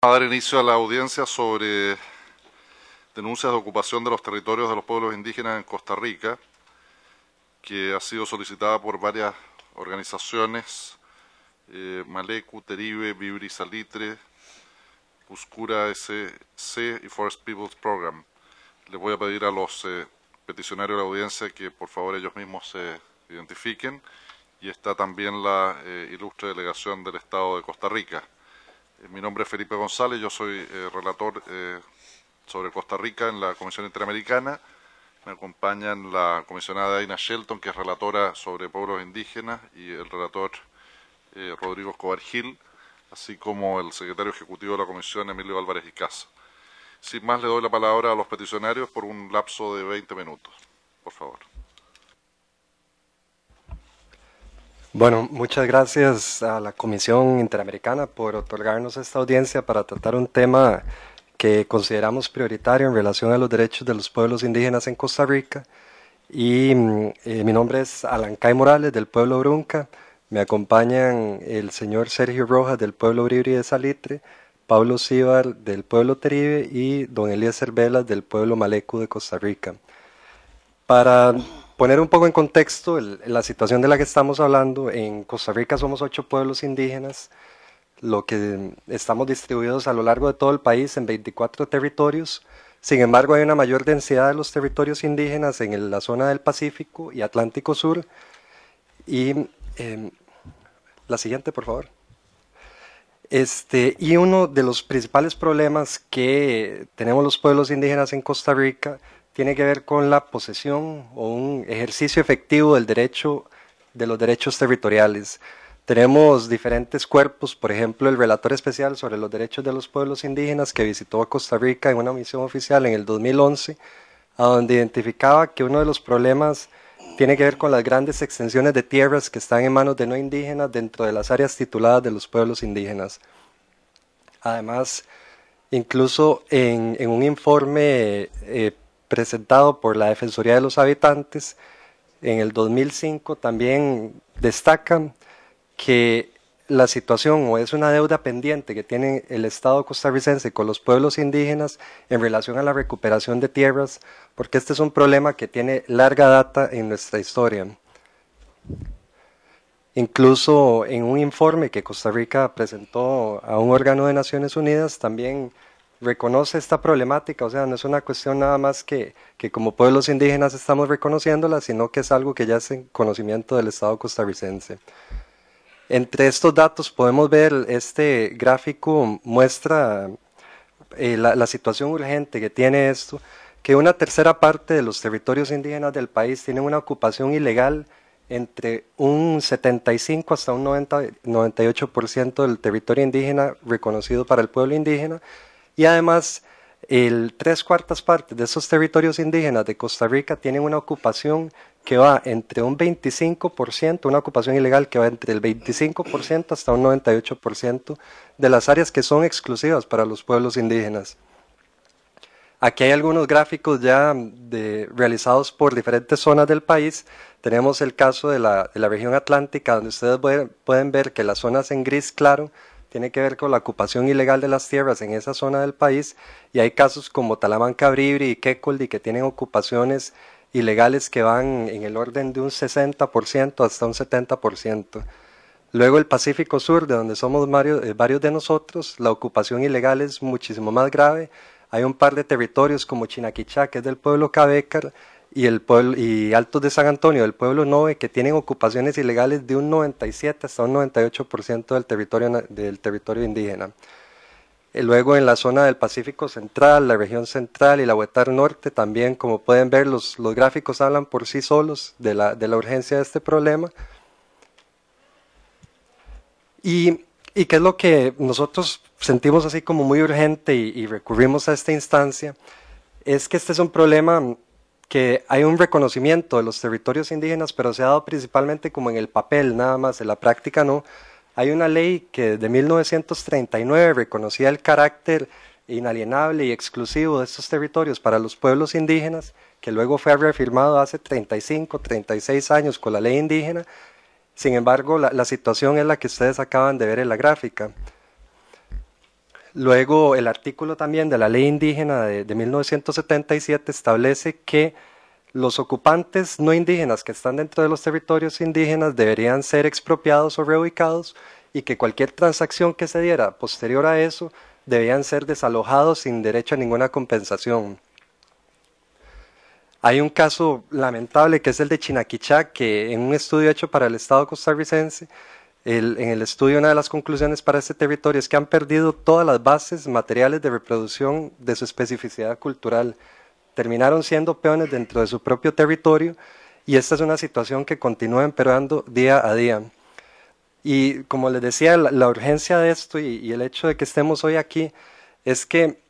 A dar inicio a la audiencia sobre denuncias de ocupación de los territorios de los pueblos indígenas en Costa Rica, que ha sido solicitada por varias organizaciones, Malecu, Teribe, Vibri Salitre, Cuscura SC y Forest Peoples Program. Les voy a pedir a los peticionarios de la audiencia que por favor ellos mismos se identifiquen, y está también la ilustre delegación del Estado de Costa Rica. Mi nombre es Felipe González, yo soy relator sobre Costa Rica en la Comisión Interamericana. Me acompañan la comisionada Aina Shelton, que es relatora sobre pueblos indígenas, y el relator Rodrigo Escobar Gil, así como el secretario ejecutivo de la Comisión, Emilio Álvarez y Casa. Sin más, le doy la palabra a los peticionarios por un lapso de 20 minutos. Por favor. Bueno, muchas gracias a la Comisión Interamericana por otorgarnos esta audiencia para tratar un tema que consideramos prioritario en relación a los derechos de los pueblos indígenas en Costa Rica. Y mi nombre es Alancay Morales, del pueblo Brunca. Me acompañan el señor Sergio Rojas, del pueblo Bribri de Salitre, Pablo Cíbar, del pueblo Teribe, y don Eliezer Velas, del pueblo Malecu de Costa Rica. Para poner un poco en contexto la situación de la que estamos hablando, en Costa Rica somos 8 pueblos indígenas, lo que estamos distribuidos a lo largo de todo el país en 24 territorios. Sin embargo, hay una mayor densidad de los territorios indígenas en la zona del Pacífico y Atlántico Sur. Y la siguiente, por favor. Y uno de los principales problemas que tenemos los pueblos indígenas en Costa Rica tiene que ver con la posesión o un ejercicio efectivo de los derechos territoriales. Tenemos diferentes cuerpos, por ejemplo, el relator especial sobre los derechos de los pueblos indígenas, que visitó a Costa Rica en una misión oficial en el 2011, a donde identificaba que uno de los problemas tiene que ver con las grandes extensiones de tierras que están en manos de no indígenas dentro de las áreas tituladas de los pueblos indígenas. Además, incluso en un informe presentado por la Defensoría de los Habitantes en el 2005, también destacan que la situación o es una deuda pendiente que tiene el Estado costarricense con los pueblos indígenas en relación a la recuperación de tierras, porque este es un problema que tiene larga data en nuestra historia. Incluso en un informe que Costa Rica presentó a un órgano de Naciones Unidas, también reconoce esta problemática. O sea, no es una cuestión nada más que como pueblos indígenas estamos reconociéndola, sino que es algo que ya es en conocimiento del Estado costarricense. Entre estos datos podemos ver, este gráfico muestra la situación urgente que tiene esto, que una tercera parte de los territorios indígenas del país tienen una ocupación ilegal entre un 75 hasta un 98% del territorio indígena reconocido para el pueblo indígena, y además el 3/4 partes de esos territorios indígenas de Costa Rica tienen una ocupación que va entre un 25%, una ocupación ilegal que va entre el 25% hasta un 98% de las áreas que son exclusivas para los pueblos indígenas. Aquí hay algunos gráficos ya realizados por diferentes zonas del país. Tenemos el caso de la región atlántica, donde ustedes pueden ver que las zonas en gris claro tiene que ver con la ocupación ilegal de las tierras en esa zona del país, y hay casos como Talamanca, Bribri y Quecoldi que tienen ocupaciones ilegales que van en el orden de un 60% hasta un 70%. Luego el Pacífico Sur, de donde somos varios de nosotros, la ocupación ilegal es muchísimo más grave. Hay un par de territorios como Chinaquichá, que es del pueblo Cabécar, y Altos de San Antonio, del pueblo Nove, que tienen ocupaciones ilegales de un 97 hasta un 98% del territorio indígena. Luego en la zona del Pacífico Central, la región central y la Huetar Norte también, como pueden ver, los gráficos hablan por sí solos de la urgencia de este problema. ¿Y qué es lo que nosotros sentimos así como muy urgente y recurrimos a esta instancia? Es que este es un problema que hay un reconocimiento de los territorios indígenas, pero se ha dado principalmente como en el papel nada más, en la práctica no. Hay una ley que desde 1939 reconocía el carácter inalienable y exclusivo de estos territorios para los pueblos indígenas, que luego fue reafirmado hace 35, 36 años con la ley indígena. Sin embargo, la situación es la que ustedes acaban de ver en la gráfica. Luego, el artículo también de la ley indígena de 1977 establece que los ocupantes no indígenas que están dentro de los territorios indígenas deberían ser expropiados o reubicados y que cualquier transacción que se diera posterior a eso debían ser desalojados sin derecho a ninguna compensación. Hay un caso lamentable que es el de Chinaquichá, que en un estudio hecho para el Estado costarricense, en el estudio una de las conclusiones para este territorio es que han perdido todas las bases materiales de reproducción de su especificidad cultural. Terminaron siendo peones dentro de su propio territorio y esta es una situación que continúa empeorando día a día. Y como les decía, la urgencia de esto y el hecho de que estemos hoy aquí es que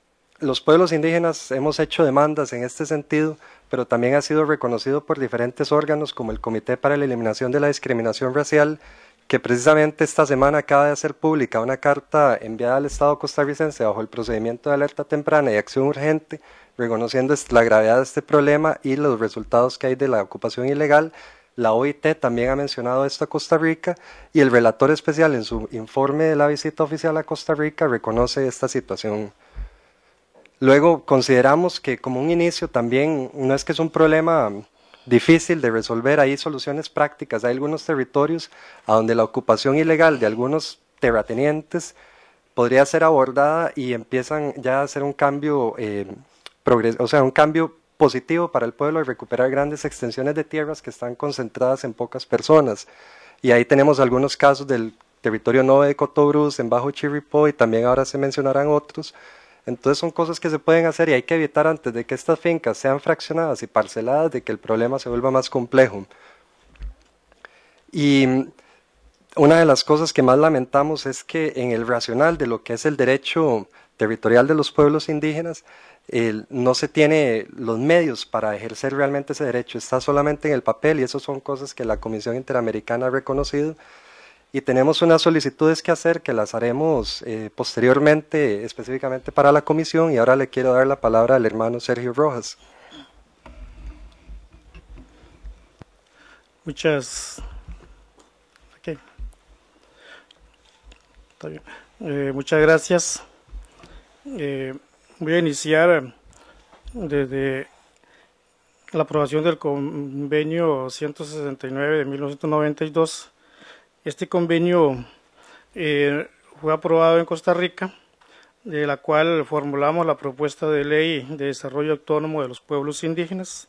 los pueblos indígenas hemos hecho demandas en este sentido, pero también ha sido reconocido por diferentes órganos como el Comité para la Eliminación de la Discriminación Racial, que precisamente esta semana acaba de hacer pública una carta enviada al Estado costarricense bajo el procedimiento de alerta temprana y acción urgente, reconociendo la gravedad de este problema y los resultados que hay de la ocupación ilegal. La OIT también ha mencionado esto a Costa Rica y el relator especial en su informe de la visita oficial a Costa Rica reconoce esta situación. Luego consideramos que como un inicio también no es que es un problema difícil de resolver, hay soluciones prácticas, hay algunos territorios a donde la ocupación ilegal de algunos terratenientes podría ser abordada y empiezan ya a hacer un cambio, un cambio positivo para el pueblo y recuperar grandes extensiones de tierras que están concentradas en pocas personas. Y ahí tenemos algunos casos del territorio Nove de Cotobruz, en Bajo Chirripó, y también ahora se mencionarán otros. Entonces son cosas que se pueden hacer y hay que evitar antes de que estas fincas sean fraccionadas y parceladas de que el problema se vuelva más complejo. Y una de las cosas que más lamentamos es que en el racional de lo que es el derecho territorial de los pueblos indígenas, no se tiene los medios para ejercer realmente ese derecho, está solamente en el papel y eso son cosas que la Comisión Interamericana ha reconocido. Y tenemos unas solicitudes que hacer que las haremos posteriormente, específicamente para la comisión, y ahora le quiero dar la palabra al hermano Sergio Rojas. Muchas gracias. Voy a iniciar desde la aprobación del convenio 169 de 1992. Este convenio fue aprobado en Costa Rica, de la cual formulamos la propuesta de ley de desarrollo autónomo de los pueblos indígenas,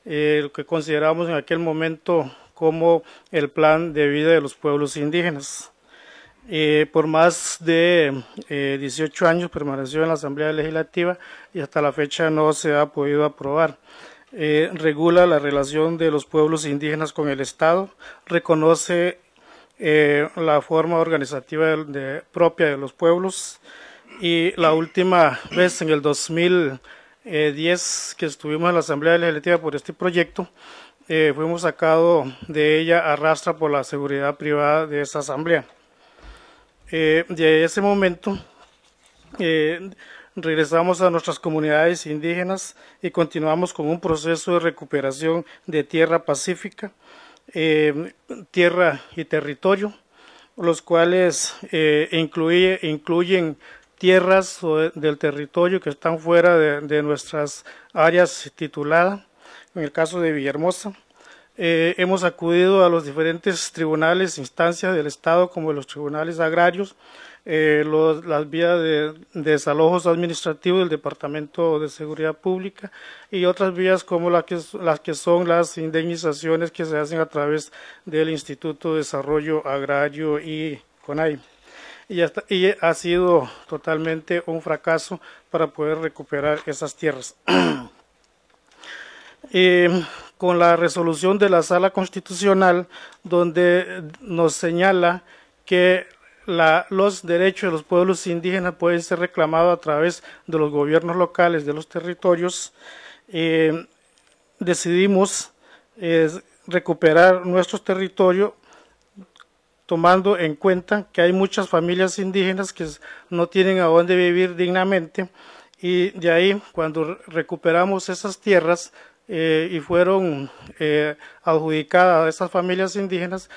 lo que consideramos en aquel momento como el plan de vida de los pueblos indígenas. Por más de 18 años permaneció en la Asamblea Legislativa y hasta la fecha no se ha podido aprobar. Regula la relación de los pueblos indígenas con el Estado, reconoce la forma organizativa propia de los pueblos y la última vez en el 2010 que estuvimos en la Asamblea Legislativa por este proyecto, fuimos sacados de ella a rastra por la seguridad privada de esa asamblea. De ese momento regresamos a nuestras comunidades indígenas y continuamos con un proceso de recuperación de tierra pacífica, tierra y territorio, los cuales incluyen tierras del territorio que están fuera de nuestras áreas tituladas. En el caso de Villahermosa, hemos acudido a los diferentes tribunales, instancias del Estado, como los tribunales agrarios, las vías de desalojos administrativos del Departamento de Seguridad Pública y otras vías como las que son las indemnizaciones que se hacen a través del Instituto de Desarrollo Agrario y CONAI. Y ha sido totalmente un fracaso para poder recuperar esas tierras. Con la resolución de la Sala Constitucional, donde nos señala que los derechos de los pueblos indígenas pueden ser reclamados a través de los gobiernos locales de los territorios, decidimos recuperar nuestros territorios, tomando en cuenta que hay muchas familias indígenas que no tienen a dónde vivir dignamente, y de ahí, cuando recuperamos esas tierras y fueron adjudicadas a esas familias indígenas,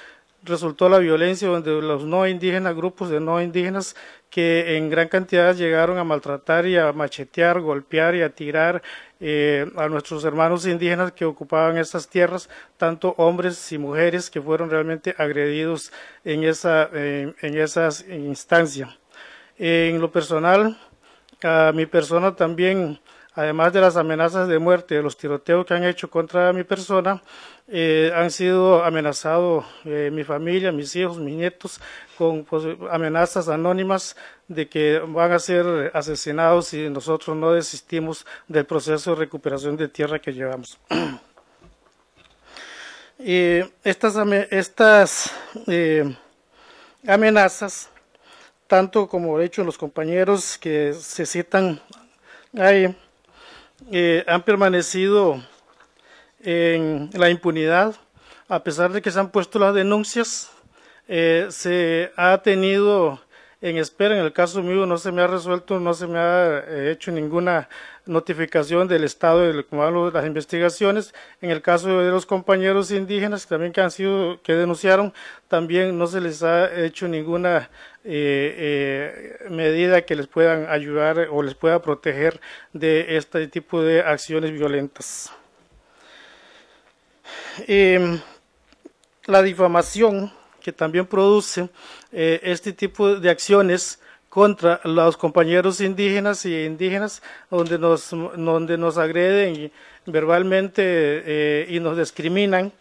resultó la violencia, donde los no indígenas, grupos de no indígenas que en gran cantidad llegaron a maltratar y a machetear, golpear y a tirar a nuestros hermanos indígenas que ocupaban estas tierras, tanto hombres y mujeres que fueron realmente agredidos en esas instancias. En lo personal, a mi persona también, además de las amenazas de muerte, de los tiroteos que han hecho contra mi persona, han sido amenazados mi familia, mis hijos, mis nietos, con amenazas anónimas de que van a ser asesinados si nosotros no desistimos del proceso de recuperación de tierra que llevamos. Estas amenazas, tanto como he dicho los compañeros que se citan ahí, han permanecido en la impunidad, a pesar de que se han puesto las denuncias, se ha tenido en espera. En el caso mío no se me ha resuelto, no se me ha hecho ninguna notificación del estado de las investigaciones. En el caso de los compañeros indígenas también que denunciaron, también no se les ha hecho ninguna medida que les puedan ayudar o les pueda proteger de este tipo de acciones violentas. La difamación que también produce este tipo de acciones contra los compañeros indígenas y indígenas, donde nos agreden verbalmente y nos discriminan,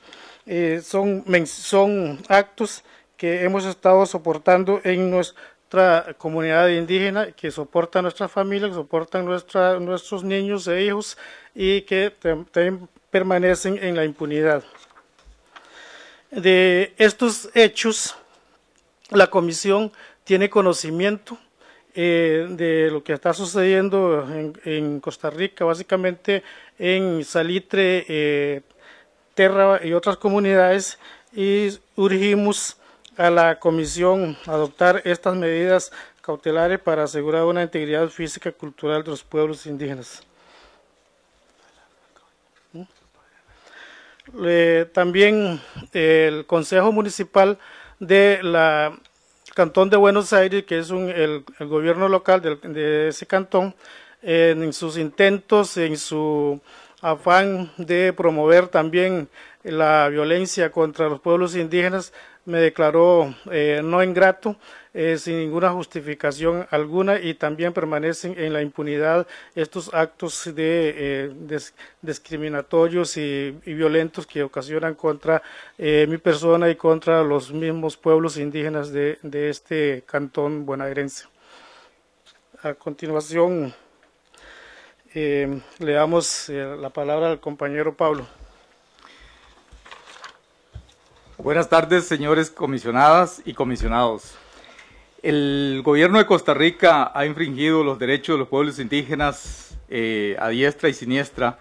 son actos que hemos estado soportando en nuestra comunidad indígena, que soportan nuestra familia, que soportan nuestros niños e hijos, y que también permanecen en la impunidad. De estos hechos, la comisión tiene conocimiento de lo que está sucediendo en Costa Rica, básicamente en Salitre, Terra y otras comunidades, y urgimos a la comisión a adoptar estas medidas cautelares para asegurar una integridad física y cultural de los pueblos indígenas. También el Consejo Municipal de la Cantón de Buenos Aires, que es el gobierno local de ese cantón, en sus intentos, en su afán de promover también la violencia contra los pueblos indígenas, me declaró no ingrato, sin ninguna justificación alguna, y también permanecen en la impunidad estos actos discriminatorios y violentos que ocasionan contra mi persona y contra los mismos pueblos indígenas de este cantón bonaerense. A continuación, le damos la palabra al compañero Pablo. Buenas tardes, señores comisionadas y comisionados. El gobierno de Costa Rica ha infringido los derechos de los pueblos indígenas a diestra y siniestra.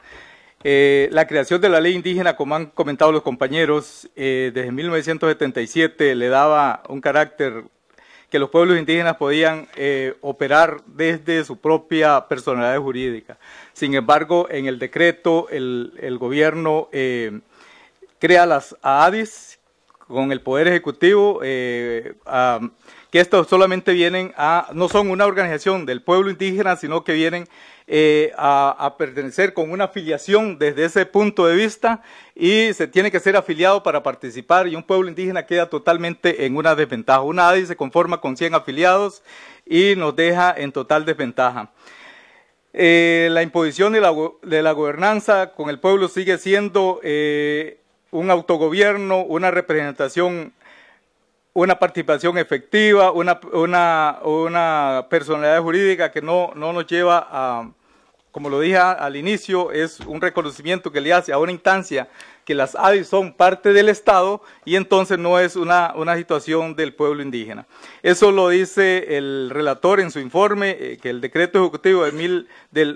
La creación de la ley indígena, como han comentado los compañeros, desde 1977 le daba un carácter que los pueblos indígenas podían operar desde su propia personalidad jurídica. Sin embargo, en el decreto, el gobierno crea las AADIS con el Poder Ejecutivo, que estos solamente vienen no son una organización del pueblo indígena, sino que vienen a pertenecer con una afiliación desde ese punto de vista, y se tiene que ser afiliado para participar, y un pueblo indígena queda totalmente en una desventaja. Una ADI se conforma con 100 afiliados y nos deja en total desventaja. La imposición de la gobernanza con el pueblo sigue siendo un autogobierno, una representación, una participación efectiva, una personalidad jurídica que no nos lleva a, como lo dije al inicio, es un reconocimiento que le hace a una instancia que las ADIs son parte del Estado, y entonces no es una situación del pueblo indígena. Eso lo dice el relator en su informe, que el decreto ejecutivo del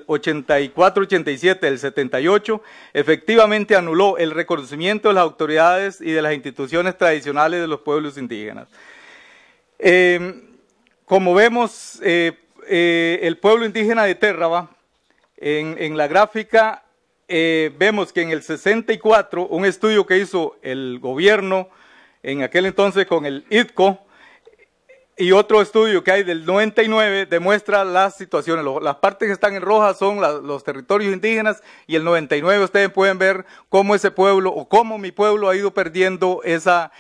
84-87 del 78 efectivamente anuló el reconocimiento de las autoridades y de las instituciones tradicionales de los pueblos indígenas. Como vemos, el pueblo indígena de Terraba, en la gráfica, vemos que en el 64, un estudio que hizo el gobierno en aquel entonces con el ITCO, y otro estudio que hay del 99 demuestra las situaciones. Las partes que están en roja son los territorios indígenas, y el 99 ustedes pueden ver cómo ese pueblo o cómo mi pueblo ha ido perdiendo esa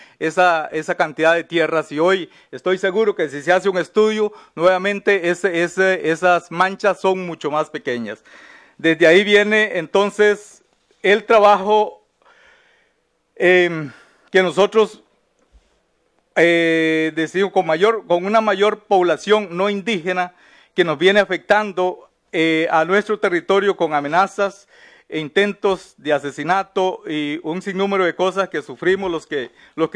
cantidad de tierras, y hoy estoy seguro que si se hace un estudio, nuevamente esas manchas son mucho más pequeñas. Desde ahí viene entonces el trabajo que nosotros decimos con una mayor población no indígena que nos viene afectando a nuestro territorio con amenazas e intentos de asesinato y un sinnúmero de cosas que sufrimos los que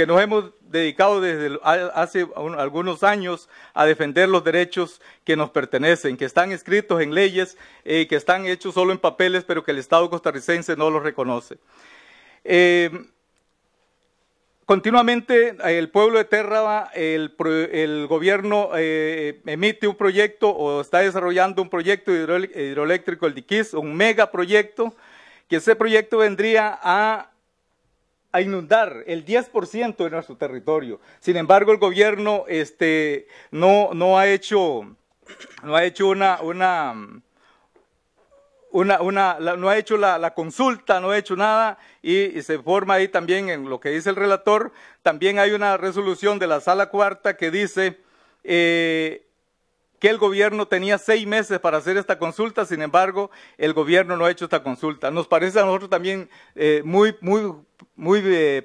nos hemos dedicado desde hace algunos años a defender los derechos que nos pertenecen, que están escritos en leyes, que están hechos solo en papeles, pero que el Estado costarricense no los reconoce. Continuamente el pueblo de Térraba, el gobierno emite un proyecto o está desarrollando un proyecto hidroeléctrico, el Diquís, un megaproyecto, que ese proyecto vendría a inundar el 10% de nuestro territorio. Sin embargo, el gobierno no ha hecho la consulta, no ha hecho nada, y se forma ahí también en lo que dice el relator. También hay una resolución de la Sala Cuarta que dice que el gobierno tenía 6 meses para hacer esta consulta. Sin embargo, el gobierno no ha hecho esta consulta. Nos parece a nosotros también muy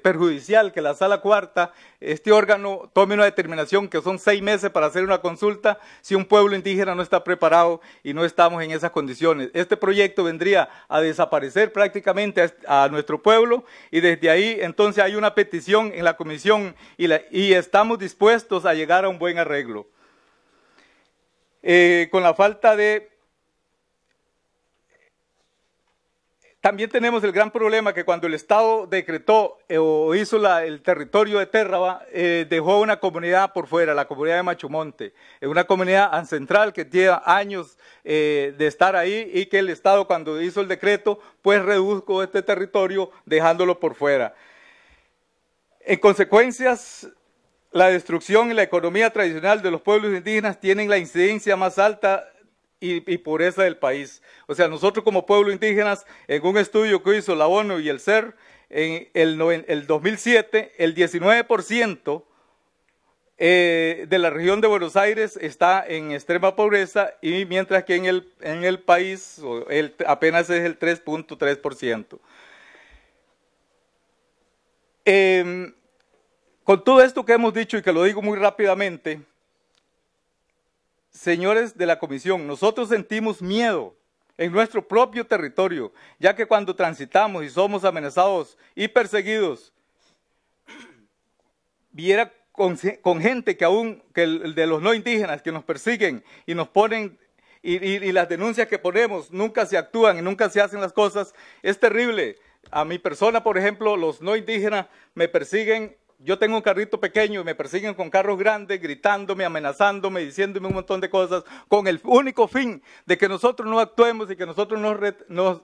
perjudicial que la Sala Cuarta, este órgano, tome una determinación que son 6 meses para hacer una consulta si un pueblo indígena no está preparado y no estamos en esas condiciones. Este proyecto vendría a desaparecer prácticamente a nuestro pueblo, y desde ahí entonces hay una petición en la comisión y estamos dispuestos a llegar a un buen arreglo. Con la falta de... También tenemos el gran problema que cuando el Estado decretó o hizo el territorio de Térraba, dejó una comunidad por fuera, la comunidad de Machumonte, una comunidad ancestral que lleva años de estar ahí, y que el Estado, cuando hizo el decreto, pues redujo este territorio dejándolo por fuera. En consecuencias, la destrucción y la economía tradicional de los pueblos indígenas tienen la incidencia más alta y pobreza del país. O sea, nosotros como pueblos indígenas, en un estudio que hizo la ONU y el CER, en el 2007, el 19% de la región de Buenos Aires está en extrema pobreza, y mientras que en el país apenas es el 3.3%. Con todo esto que hemos dicho, y que lo digo muy rápidamente, señores de la comisión, nosotros sentimos miedo en nuestro propio territorio, ya que cuando transitamos y somos amenazados y perseguidos, viera con gente que de los no indígenas que nos persiguen y nos ponen, y las denuncias que ponemos nunca se actúan y nunca se hacen las cosas, es terrible. A mi persona, por ejemplo, los no indígenas me persiguen. Yo tengo un carrito pequeño y me persiguen con carros grandes, gritándome, amenazándome, diciéndome un montón de cosas, con el único fin de que nosotros no actuemos y que nosotros nos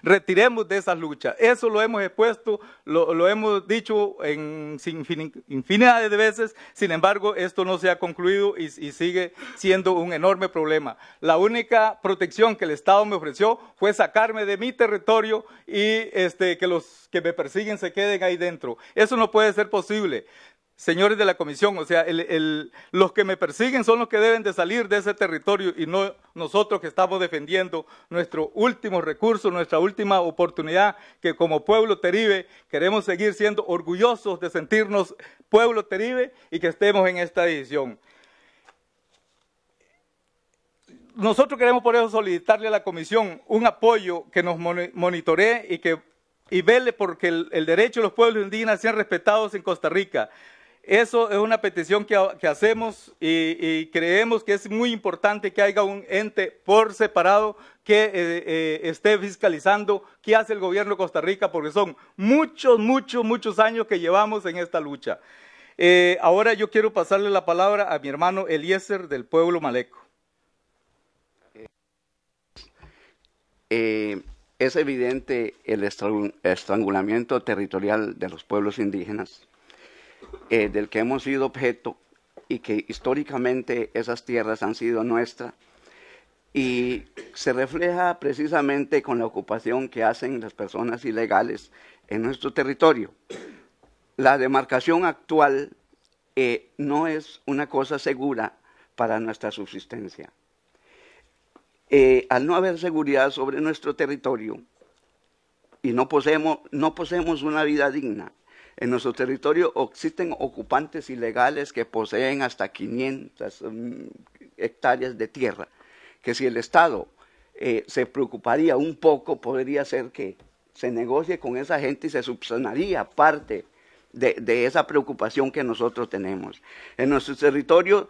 retiremos de esas luchas. Eso lo hemos expuesto, lo hemos dicho infinidad de veces. Sin embargo, esto no se ha concluido y sigue siendo un enorme problema. La única protección que el Estado me ofreció fue sacarme de mi territorio y que los que me persiguen se queden ahí dentro. Eso no puede ser posible. Señores de la comisión, o sea, los que me persiguen son los que deben de salir de ese territorio, y no nosotros que estamos defendiendo nuestro último recurso, nuestra última oportunidad, que como pueblo teribe queremos seguir siendo orgullosos de sentirnos pueblo teribe y que estemos en esta decisión. Nosotros queremos por eso solicitarle a la comisión un apoyo que nos monitoree y vele porque el derecho de los pueblos indígenas sean respetados en Costa Rica. Eso es una petición que hacemos, y creemos que es muy importante que haya un ente por separado que esté fiscalizando qué hace el gobierno de Costa Rica, porque son muchos años que llevamos en esta lucha. Ahora yo quiero pasarle la palabra a mi hermano Eliezer del pueblo Maleco. Es evidente el estrangulamiento territorial de los pueblos indígenas. del que hemos sido objeto y que históricamente esas tierras han sido nuestras, y se refleja precisamente con la ocupación que hacen las personas ilegales en nuestro territorio. La demarcación actual no es una cosa segura para nuestra subsistencia. Al no haber seguridad sobre nuestro territorio y no poseemos una vida digna, en nuestro territorio existen ocupantes ilegales que poseen hasta 500 hectáreas de tierra, que si el Estado se preocuparía un poco, podría ser que se negocie con esa gente y se subsanaría parte de esa preocupación que nosotros tenemos. En nuestro territorio,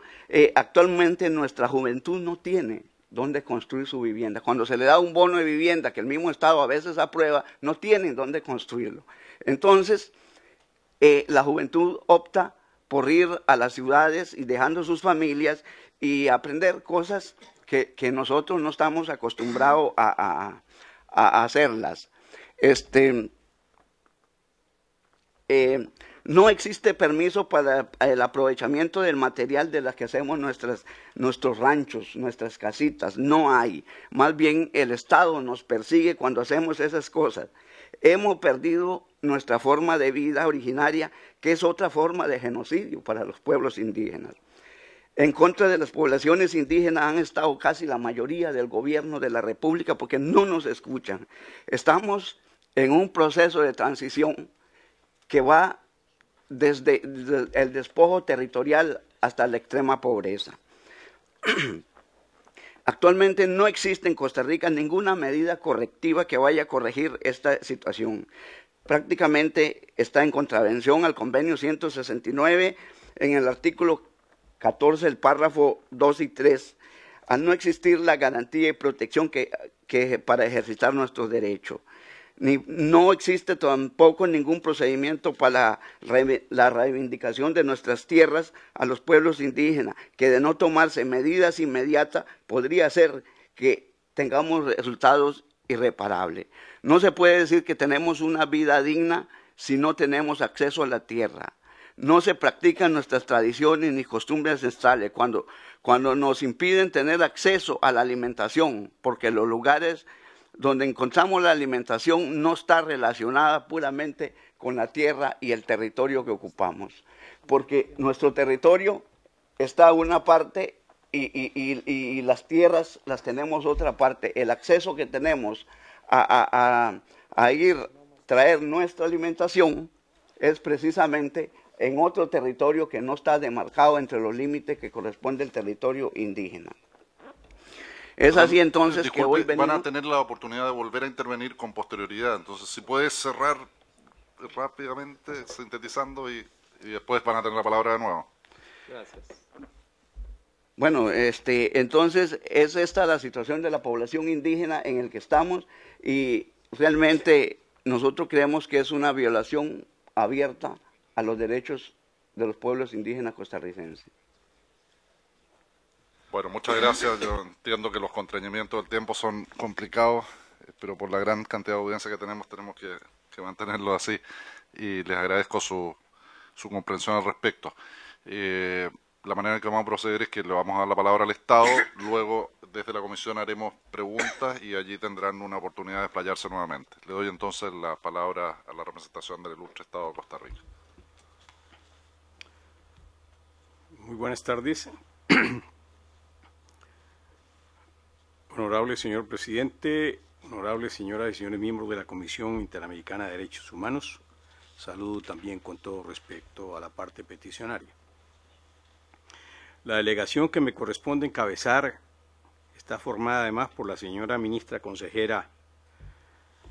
actualmente nuestra juventud no tiene dónde construir su vivienda. Cuando se le da un bono de vivienda que el mismo Estado a veces aprueba, no tienen dónde construirlo. Entonces, la juventud opta por ir a las ciudades y dejando sus familias y aprender cosas que nosotros no estamos acostumbrados a hacerlas. No existe permiso para el aprovechamiento del material de las que hacemos nuestros ranchos, nuestras casitas, no hay. Más bien el Estado nos persigue cuando hacemos esas cosas. Hemos perdido nuestra forma de vida originaria, que es otra forma de genocidio para los pueblos indígenas. En contra de las poblaciones indígenas han estado casi la mayoría del gobierno de la República porque no nos escuchan. Estamos en un proceso de transición que va desde el despojo territorial hasta la extrema pobreza. Actualmente no existe en Costa Rica ninguna medida correctiva que vaya a corregir esta situación. Prácticamente está en contravención al convenio 169 en el artículo 14, el párrafo 2 y 3, al no existir la garantía y protección que para ejercitar nuestros derechos. No existe tampoco ningún procedimiento para la reivindicación de nuestras tierras a los pueblos indígenas, que de no tomarse medidas inmediatas podría ser que tengamos resultados irreparables. No se puede decir que tenemos una vida digna si no tenemos acceso a la tierra. No se practican nuestras tradiciones ni costumbres ancestrales cuando nos impiden tener acceso a la alimentación, porque los lugares donde encontramos la alimentación no está relacionada puramente con la tierra y el territorio que ocupamos, porque nuestro territorio está a una parte y las tierras las tenemos otra parte. El acceso que tenemos a traer nuestra alimentación es precisamente en otro territorio que no está demarcado entre los límites que corresponde al territorio indígena. Es así entonces. Disculpe, que hoy venimos... van a tener la oportunidad de volver a intervenir con posterioridad, entonces si puedes cerrar rápidamente, sintetizando, y después van a tener la palabra de nuevo. Gracias. Bueno, entonces es esta la situación de la población indígena en el que estamos, y realmente nosotros creemos que es una violación abierta a los derechos de los pueblos indígenas costarricenses. Bueno, muchas gracias. Yo entiendo que los contrañimientos del tiempo son complicados, pero por la gran cantidad de audiencia que tenemos que mantenerlo así, y les agradezco su comprensión al respecto. La manera en que vamos a proceder es que le vamos a dar la palabra al Estado, luego desde la Comisión haremos preguntas y allí tendrán una oportunidad de explayarse nuevamente. Le doy entonces la palabra a la representación del ilustre Estado de Costa Rica. Muy buenas tardes. Honorable señor presidente, honorables señoras y señores miembros de la Comisión Interamericana de Derechos Humanos, saludo también con todo respeto a la parte peticionaria. La delegación que me corresponde encabezar está formada además por la señora ministra consejera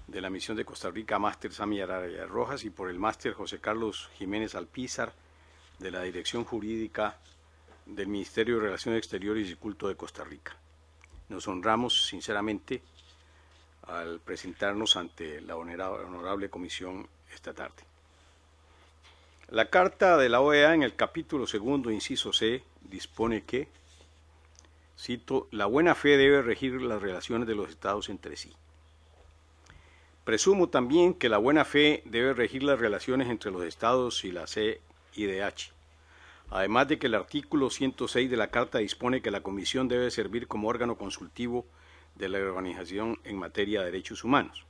de la Misión de Costa Rica, máster Sami Araya Rojas, y por el máster José Carlos Jiménez Alpizar, de la Dirección Jurídica del Ministerio de Relaciones Exteriores y Culto de Costa Rica. Nos honramos sinceramente al presentarnos ante la honorable comisión esta tarde. La Carta de la OEA en el capítulo 2, inciso C, dispone que, cito, la buena fe debe regir las relaciones de los estados entre sí. Presumo también que la buena fe debe regir las relaciones entre los estados y la CIDH. Además de que el artículo 106 de la Carta dispone que la Comisión debe servir como órgano consultivo de la organización en materia de derechos humanos.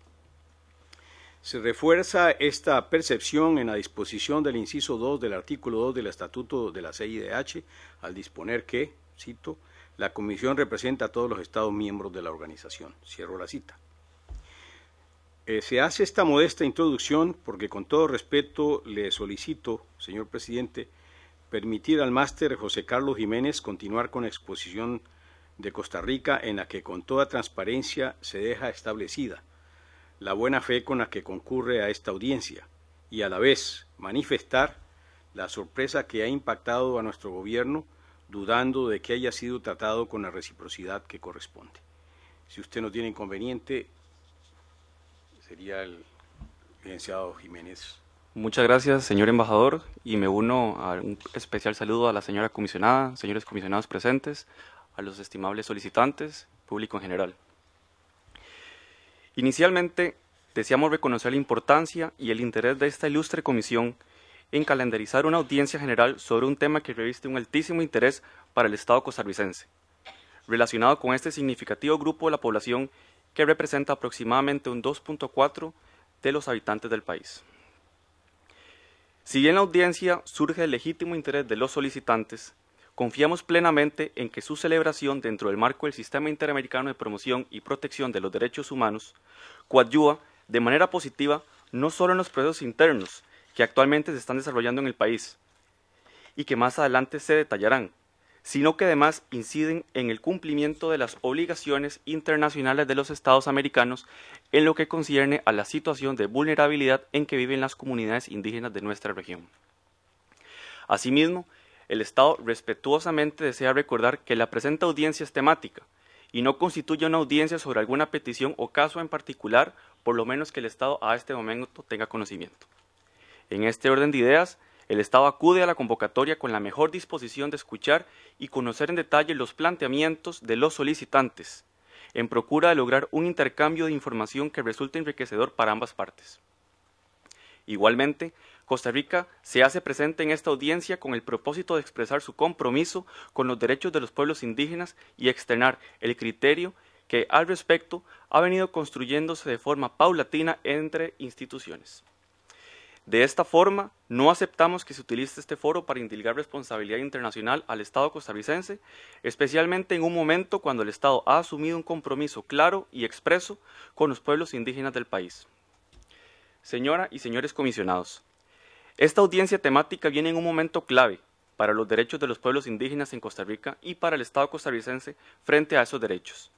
Se refuerza esta percepción en la disposición del inciso 2 del artículo 2 del Estatuto de la CIDH al disponer que, cito, la Comisión representa a todos los Estados miembros de la organización. Cierro la cita. Se hace esta modesta introducción porque con todo respeto le solicito, señor presidente, permitir al máster José Carlos Jiménez continuar con la exposición de Costa Rica en la que con toda transparencia se deja establecida la buena fe con la que concurre a esta audiencia y a la vez manifestar la sorpresa que ha impactado a nuestro gobierno, dudando de que haya sido tratado con la reciprocidad que corresponde. Si usted no tiene inconveniente, sería el licenciado Jiménez. Muchas gracias, señor embajador, y me uno a un especial saludo a la señora comisionada, señores comisionados presentes, a los estimables solicitantes, público en general. Inicialmente, deseamos reconocer la importancia y el interés de esta ilustre comisión en calendarizar una audiencia general sobre un tema que reviste un altísimo interés para el Estado costarricense, relacionado con este significativo grupo de la población que representa aproximadamente un 2.4% de los habitantes del país. Si bien la audiencia surge del legítimo interés de los solicitantes, confiamos plenamente en que su celebración dentro del marco del Sistema Interamericano de Promoción y Protección de los Derechos Humanos coadyuva de manera positiva no solo en los procesos internos que actualmente se están desarrollando en el país y que más adelante se detallarán, sino que además inciden en el cumplimiento de las obligaciones internacionales de los Estados americanos en lo que concierne a la situación de vulnerabilidad en que viven las comunidades indígenas de nuestra región. Asimismo, el Estado respetuosamente desea recordar que la presente audiencia es temática y no constituye una audiencia sobre alguna petición o caso en particular, por lo menos que el Estado a este momento tenga conocimiento. En este orden de ideas, el Estado acude a la convocatoria con la mejor disposición de escuchar y conocer en detalle los planteamientos de los solicitantes, en procura de lograr un intercambio de información que resulte enriquecedor para ambas partes. Igualmente, Costa Rica se hace presente en esta audiencia con el propósito de expresar su compromiso con los derechos de los pueblos indígenas y externar el criterio que al respecto ha venido construyéndose de forma paulatina entre instituciones. De esta forma, no aceptamos que se utilice este foro para indilgar responsabilidad internacional al Estado costarricense, especialmente en un momento cuando el Estado ha asumido un compromiso claro y expreso con los pueblos indígenas del país. Señora y señores comisionados, esta audiencia temática viene en un momento clave para los derechos de los pueblos indígenas en Costa Rica y para el Estado costarricense frente a esos derechos.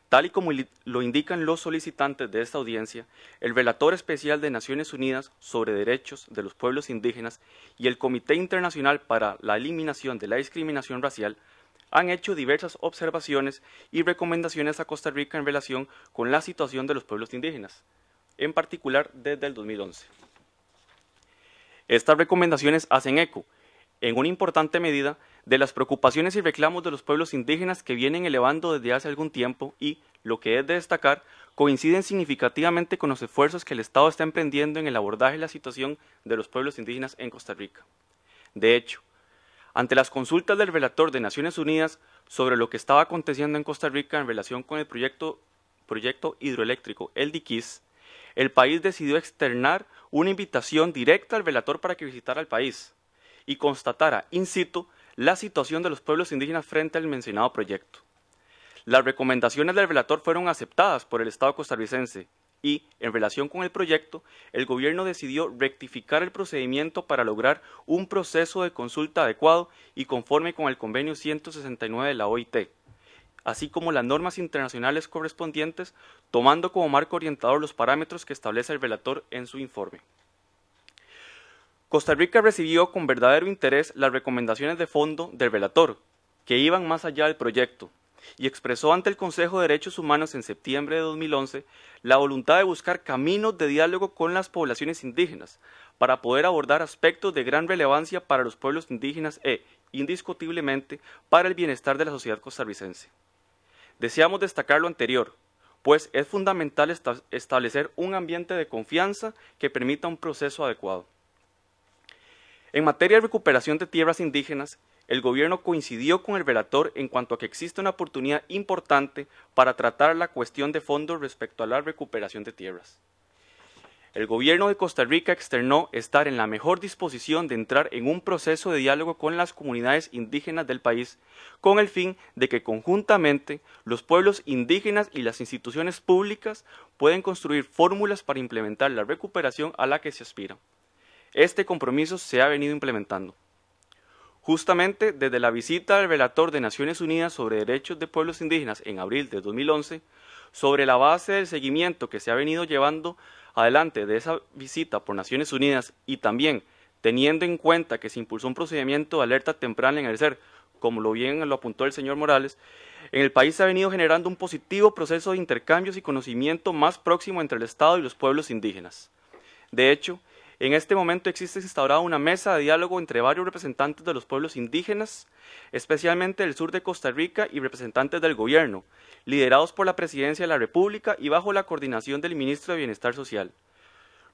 Tal y como lo indican los solicitantes de esta audiencia, el Relator Especial de Naciones Unidas sobre Derechos de los Pueblos Indígenas y el Comité Internacional para la Eliminación de la Discriminación Racial han hecho diversas observaciones y recomendaciones a Costa Rica en relación con la situación de los pueblos indígenas, en particular desde el 2011. Estas recomendaciones hacen eco, en una importante medida, de las preocupaciones y reclamos de los pueblos indígenas que vienen elevando desde hace algún tiempo y, lo que es de destacar, coinciden significativamente con los esfuerzos que el Estado está emprendiendo en el abordaje de la situación de los pueblos indígenas en Costa Rica. De hecho, ante las consultas del relator de Naciones Unidas sobre lo que estaba aconteciendo en Costa Rica en relación con el proyecto hidroeléctrico El Diquís, el país decidió externar una invitación directa al relator para que visitara el país y constatara in situ la situación de los pueblos indígenas frente al mencionado proyecto. Las recomendaciones del relator fueron aceptadas por el Estado costarricense y, en relación con el proyecto, el gobierno decidió rectificar el procedimiento para lograr un proceso de consulta adecuado y conforme con el convenio 169 de la OIT, así como las normas internacionales correspondientes, tomando como marco orientador los parámetros que establece el relator en su informe. Costa Rica recibió con verdadero interés las recomendaciones de fondo del relator, que iban más allá del proyecto, y expresó ante el Consejo de Derechos Humanos en septiembre de 2011 la voluntad de buscar caminos de diálogo con las poblaciones indígenas para poder abordar aspectos de gran relevancia para los pueblos indígenas e, indiscutiblemente, para el bienestar de la sociedad costarricense. Deseamos destacar lo anterior, pues es fundamental establecer un ambiente de confianza que permita un proceso adecuado. En materia de recuperación de tierras indígenas, el gobierno coincidió con el relator en cuanto a que existe una oportunidad importante para tratar la cuestión de fondo respecto a la recuperación de tierras. El gobierno de Costa Rica externó estar en la mejor disposición de entrar en un proceso de diálogo con las comunidades indígenas del país, con el fin de que conjuntamente los pueblos indígenas y las instituciones públicas pueden construir fórmulas para implementar la recuperación a la que se aspira. Este compromiso se ha venido implementando. Justamente desde la visita del relator de Naciones Unidas sobre Derechos de Pueblos Indígenas en abril de 2011, sobre la base del seguimiento que se ha venido llevando adelante de esa visita por Naciones Unidas y también teniendo en cuenta que se impulsó un procedimiento de alerta temprana en el SER, como lo apuntó el señor Morales, en el país se ha venido generando un positivo proceso de intercambios y conocimiento más próximo entre el Estado y los pueblos indígenas. De hecho, en este momento existe instaurada una mesa de diálogo entre varios representantes de los pueblos indígenas, especialmente del sur de Costa Rica y representantes del gobierno, liderados por la Presidencia de la República y bajo la coordinación del Ministro de Bienestar Social.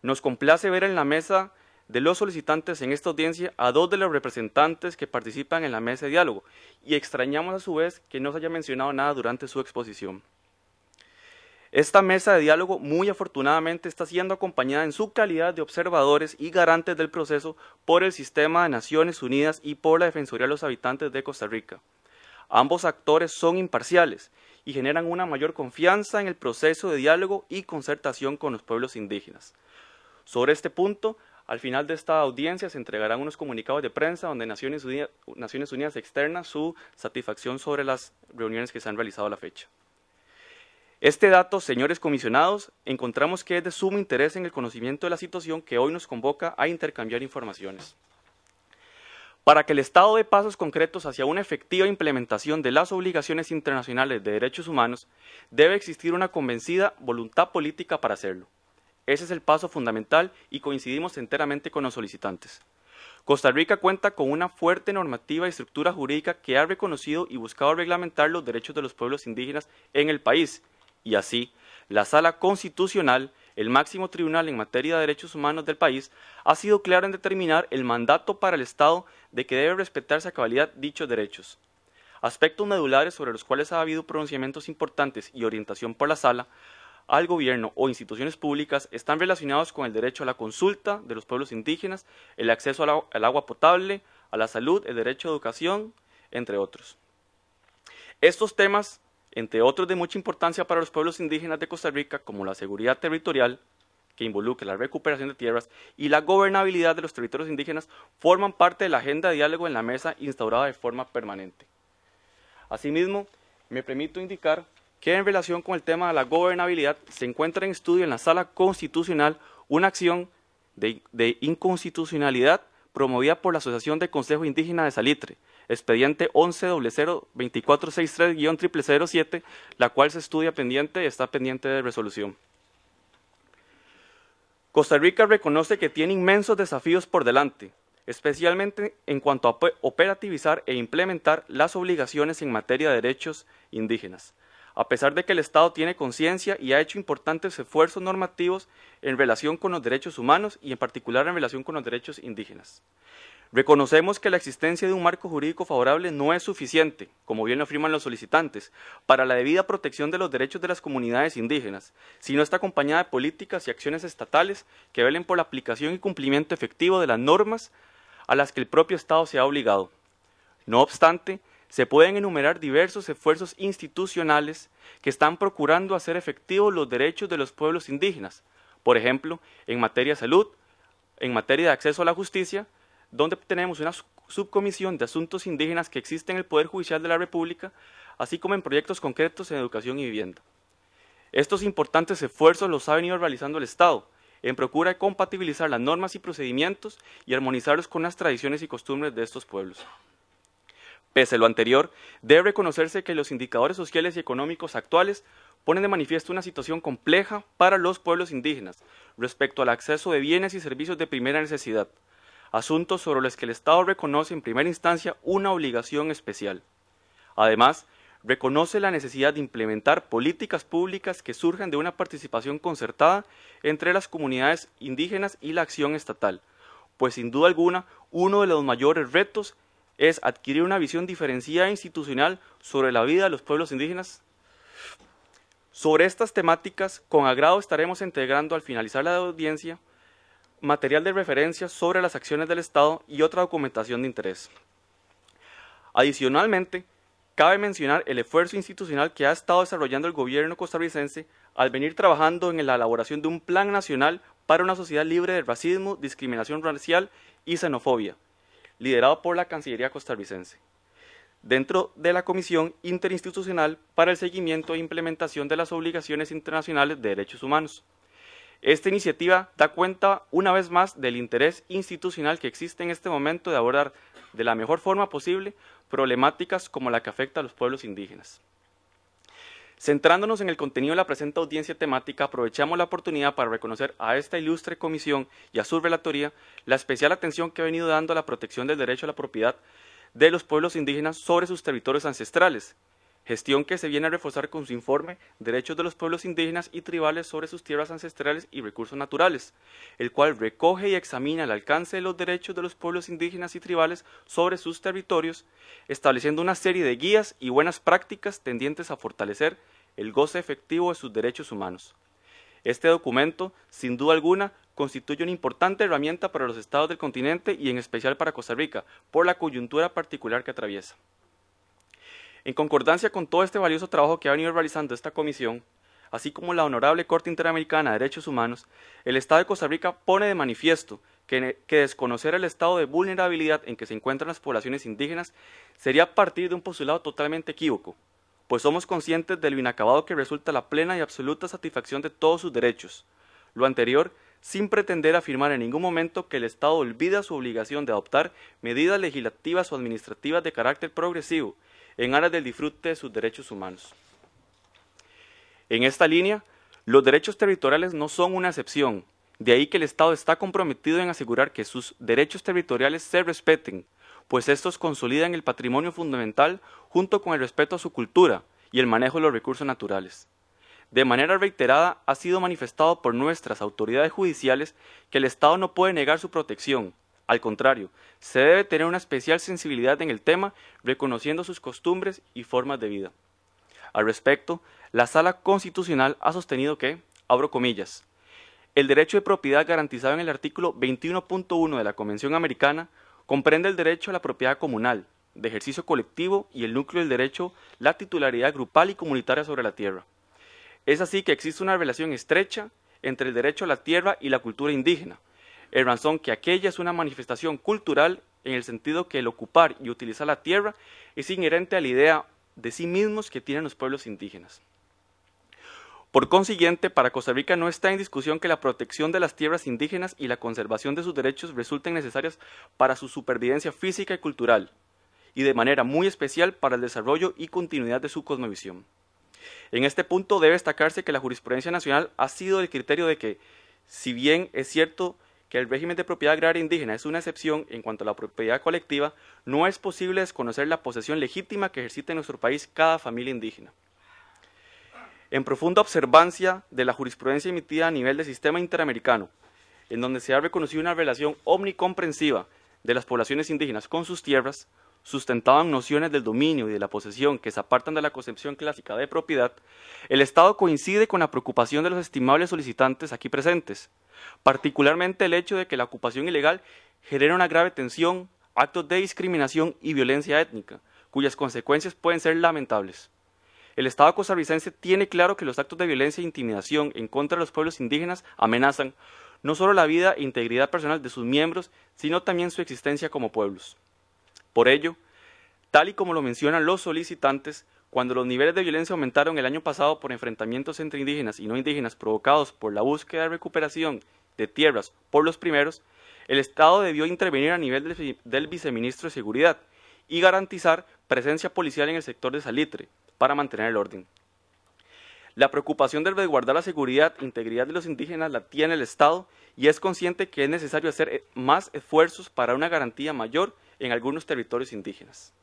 Nos complace ver en la mesa de los solicitantes en esta audiencia a dos de los representantes que participan en la mesa de diálogo y extrañamos a su vez que no se haya mencionado nada durante su exposición. Esta mesa de diálogo muy afortunadamente está siendo acompañada en su calidad de observadores y garantes del proceso por el Sistema de Naciones Unidas y por la Defensoría de los Habitantes de Costa Rica. Ambos actores son imparciales y generan una mayor confianza en el proceso de diálogo y concertación con los pueblos indígenas. Sobre este punto, al final de esta audiencia se entregarán unos comunicados de prensa donde Naciones Unidas externa su satisfacción sobre las reuniones que se han realizado a la fecha. Este dato, señores comisionados, encontramos que es de sumo interés en el conocimiento de la situación que hoy nos convoca a intercambiar informaciones. Para que el Estado dé pasos concretos hacia una efectiva implementación de las obligaciones internacionales de derechos humanos, debe existir una convencida voluntad política para hacerlo. Ese es el paso fundamental y coincidimos enteramente con los solicitantes. Costa Rica cuenta con una fuerte normativa y estructura jurídica que ha reconocido y buscado reglamentar los derechos de los pueblos indígenas en el país, y así, la Sala Constitucional, el máximo tribunal en materia de derechos humanos del país, ha sido claro en determinar el mandato para el Estado de que debe respetarse a cabalidad dichos derechos. Aspectos medulares sobre los cuales ha habido pronunciamientos importantes y orientación por la Sala al gobierno o instituciones públicas están relacionados con el derecho a la consulta de los pueblos indígenas, el acceso al agua potable, a la salud, el derecho a educación, entre otros. Estos temas, entre otros de mucha importancia para los pueblos indígenas de Costa Rica, como la seguridad territorial, que involucra la recuperación de tierras, y la gobernabilidad de los territorios indígenas, forman parte de la agenda de diálogo en la mesa instaurada de forma permanente. Asimismo, me permito indicar que en relación con el tema de la gobernabilidad, se encuentra en estudio en la Sala Constitucional una acción de inconstitucionalidad promovida por la Asociación de Consejo Indígena de Salitre, expediente 11002463-0007, la cual se estudia pendiente y está pendiente de resolución. Costa Rica reconoce que tiene inmensos desafíos por delante, especialmente en cuanto a operativizar e implementar las obligaciones en materia de derechos indígenas, a pesar de que el Estado tiene conciencia y ha hecho importantes esfuerzos normativos en relación con los derechos humanos y en particular en relación con los derechos indígenas. Reconocemos que la existencia de un marco jurídico favorable no es suficiente, como bien lo afirman los solicitantes, para la debida protección de los derechos de las comunidades indígenas, sino está acompañada de políticas y acciones estatales que velen por la aplicación y cumplimiento efectivo de las normas a las que el propio Estado se ha obligado. No obstante, se pueden enumerar diversos esfuerzos institucionales que están procurando hacer efectivos los derechos de los pueblos indígenas, por ejemplo, en materia de salud, en materia de acceso a la justicia, donde tenemos una subcomisión de asuntos indígenas que existe en el Poder Judicial de la República, así como en proyectos concretos en educación y vivienda. Estos importantes esfuerzos los ha venido realizando el Estado, en procura de compatibilizar las normas y procedimientos y armonizarlos con las tradiciones y costumbres de estos pueblos. Pese a lo anterior, debe reconocerse que los indicadores sociales y económicos actuales ponen de manifiesto una situación compleja para los pueblos indígenas respecto al acceso de bienes y servicios de primera necesidad, asuntos sobre los que el Estado reconoce en primera instancia una obligación especial. Además, reconoce la necesidad de implementar políticas públicas que surjan de una participación concertada entre las comunidades indígenas y la acción estatal, pues sin duda alguna uno de los mayores retos es adquirir una visión diferenciada e institucional sobre la vida de los pueblos indígenas. Sobre estas temáticas, con agrado estaremos integrando al finalizar la audiencia material de referencia sobre las acciones del Estado y otra documentación de interés. Adicionalmente, cabe mencionar el esfuerzo institucional que ha estado desarrollando el gobierno costarricense al venir trabajando en la elaboración de un plan nacional para una sociedad libre de racismo, discriminación racial y xenofobia, liderado por la Cancillería costarricense, dentro de la Comisión Interinstitucional para el Seguimiento e Implementación de las Obligaciones Internacionales de Derechos Humanos. Esta iniciativa da cuenta una vez más del interés institucional que existe en este momento de abordar de la mejor forma posible problemáticas como la que afecta a los pueblos indígenas. Centrándonos en el contenido de la presente audiencia temática, aprovechamos la oportunidad para reconocer a esta ilustre comisión y a su relatoría la especial atención que ha venido dando a la protección del derecho a la propiedad de los pueblos indígenas sobre sus territorios ancestrales, gestión que se viene a reforzar con su informe Derechos de los pueblos indígenas y tribales sobre sus tierras ancestrales y recursos naturales, el cual recoge y examina el alcance de los derechos de los pueblos indígenas y tribales sobre sus territorios, estableciendo una serie de guías y buenas prácticas tendientes a fortalecer el goce efectivo de sus derechos humanos. Este documento, sin duda alguna, constituye una importante herramienta para los estados del continente y en especial para Costa Rica, por la coyuntura particular que atraviesa. En concordancia con todo este valioso trabajo que ha venido realizando esta comisión, así como la Honorable Corte Interamericana de Derechos Humanos, el Estado de Costa Rica pone de manifiesto que desconocer el estado de vulnerabilidad en que se encuentran las poblaciones indígenas sería partir de un postulado totalmente equívoco, pues somos conscientes de lo inacabado que resulta la plena y absoluta satisfacción de todos sus derechos. Lo anterior, sin pretender afirmar en ningún momento que el Estado olvida su obligación de adoptar medidas legislativas o administrativas de carácter progresivo, en aras del disfrute de sus derechos humanos. En esta línea, los derechos territoriales no son una excepción, de ahí que el Estado está comprometido en asegurar que sus derechos territoriales se respeten, pues estos consolidan el patrimonio fundamental junto con el respeto a su cultura y el manejo de los recursos naturales. De manera reiterada ha sido manifestado por nuestras autoridades judiciales que el Estado no puede negar su protección. Al contrario, se debe tener una especial sensibilidad en el tema, reconociendo sus costumbres y formas de vida. Al respecto, la Sala Constitucional ha sostenido que, abro comillas, el derecho de propiedad garantizado en el artículo 21.1 de la Convención Americana comprende el derecho a la propiedad comunal, de ejercicio colectivo y el núcleo del derecho, la titularidad grupal y comunitaria sobre la tierra. Es así que existe una relación estrecha entre el derecho a la tierra y la cultura indígena, en razón que aquella es una manifestación cultural en el sentido que el ocupar y utilizar la tierra es inherente a la idea de sí mismos que tienen los pueblos indígenas. Por consiguiente, para Costa Rica no está en discusión que la protección de las tierras indígenas y la conservación de sus derechos resulten necesarias para su supervivencia física y cultural, y de manera muy especial para el desarrollo y continuidad de su cosmovisión. En este punto debe destacarse que la jurisprudencia nacional ha sido del criterio de que, si bien es cierto que el régimen de propiedad agraria indígena es una excepción en cuanto a la propiedad colectiva, no es posible desconocer la posesión legítima que ejercita en nuestro país cada familia indígena. En profunda observancia de la jurisprudencia emitida a nivel del sistema interamericano, en donde se ha reconocido una relación omnicomprensiva de las poblaciones indígenas con sus tierras, sustentada en nociones del dominio y de la posesión que se apartan de la concepción clásica de propiedad, el Estado coincide con la preocupación de los estimables solicitantes aquí presentes, particularmente el hecho de que la ocupación ilegal genera una grave tensión, actos de discriminación y violencia étnica, cuyas consecuencias pueden ser lamentables. El Estado costarricense tiene claro que los actos de violencia e intimidación en contra de los pueblos indígenas amenazan no solo la vida e integridad personal de sus miembros, sino también su existencia como pueblos. Por ello, tal y como lo mencionan los solicitantes, cuando los niveles de violencia aumentaron el año pasado por enfrentamientos entre indígenas y no indígenas provocados por la búsqueda de recuperación de tierras por los primeros, el Estado debió intervenir a nivel del viceministro de Seguridad y garantizar presencia policial en el sector de Salitre para mantener el orden. La preocupación de resguardar la seguridad e integridad de los indígenas la tiene el Estado y es consciente que es necesario hacer más esfuerzos para una garantía mayor en algunos territorios indígenas.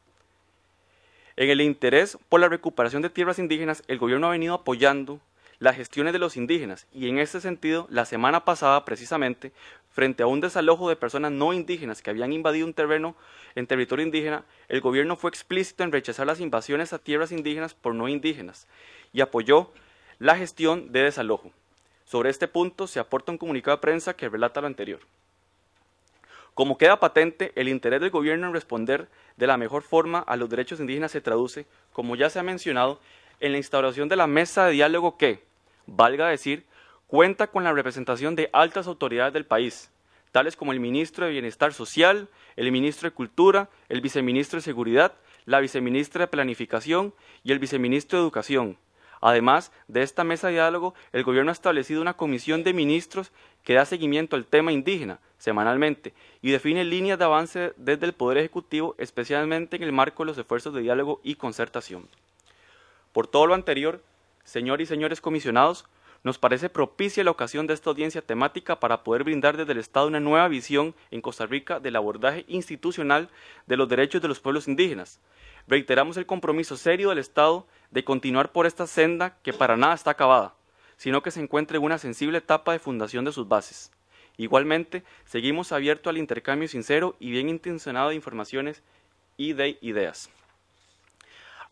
En el interés por la recuperación de tierras indígenas, el gobierno ha venido apoyando las gestiones de los indígenas, y en este sentido, la semana pasada, precisamente, frente a un desalojo de personas no indígenas que habían invadido un terreno en territorio indígena, el gobierno fue explícito en rechazar las invasiones a tierras indígenas por no indígenas y apoyó la gestión de desalojo. Sobre este punto se aporta un comunicado de prensa que relata lo anterior. Como queda patente, el interés del gobierno en responder de la mejor forma a los derechos indígenas se traduce, como ya se ha mencionado, en la instauración de la mesa de diálogo que, valga decir, cuenta con la representación de altas autoridades del país, tales como el ministro de Bienestar Social, el ministro de Cultura, el viceministro de Seguridad, la viceministra de Planificación y el viceministro de Educación. Además de esta mesa de diálogo, el gobierno ha establecido una comisión de ministros que da seguimiento al tema indígena semanalmente y define líneas de avance desde el Poder Ejecutivo, especialmente en el marco de los esfuerzos de diálogo y concertación. Por todo lo anterior, señores y señores comisionados, nos parece propicia la ocasión de esta audiencia temática para poder brindar desde el Estado una nueva visión en Costa Rica del abordaje institucional de los derechos de los pueblos indígenas. Reiteramos el compromiso serio del Estado de continuar por esta senda que para nada está acabada, sino que se encuentra en una sensible etapa de fundación de sus bases. Igualmente, seguimos abiertos al intercambio sincero y bien intencionado de informaciones y de ideas.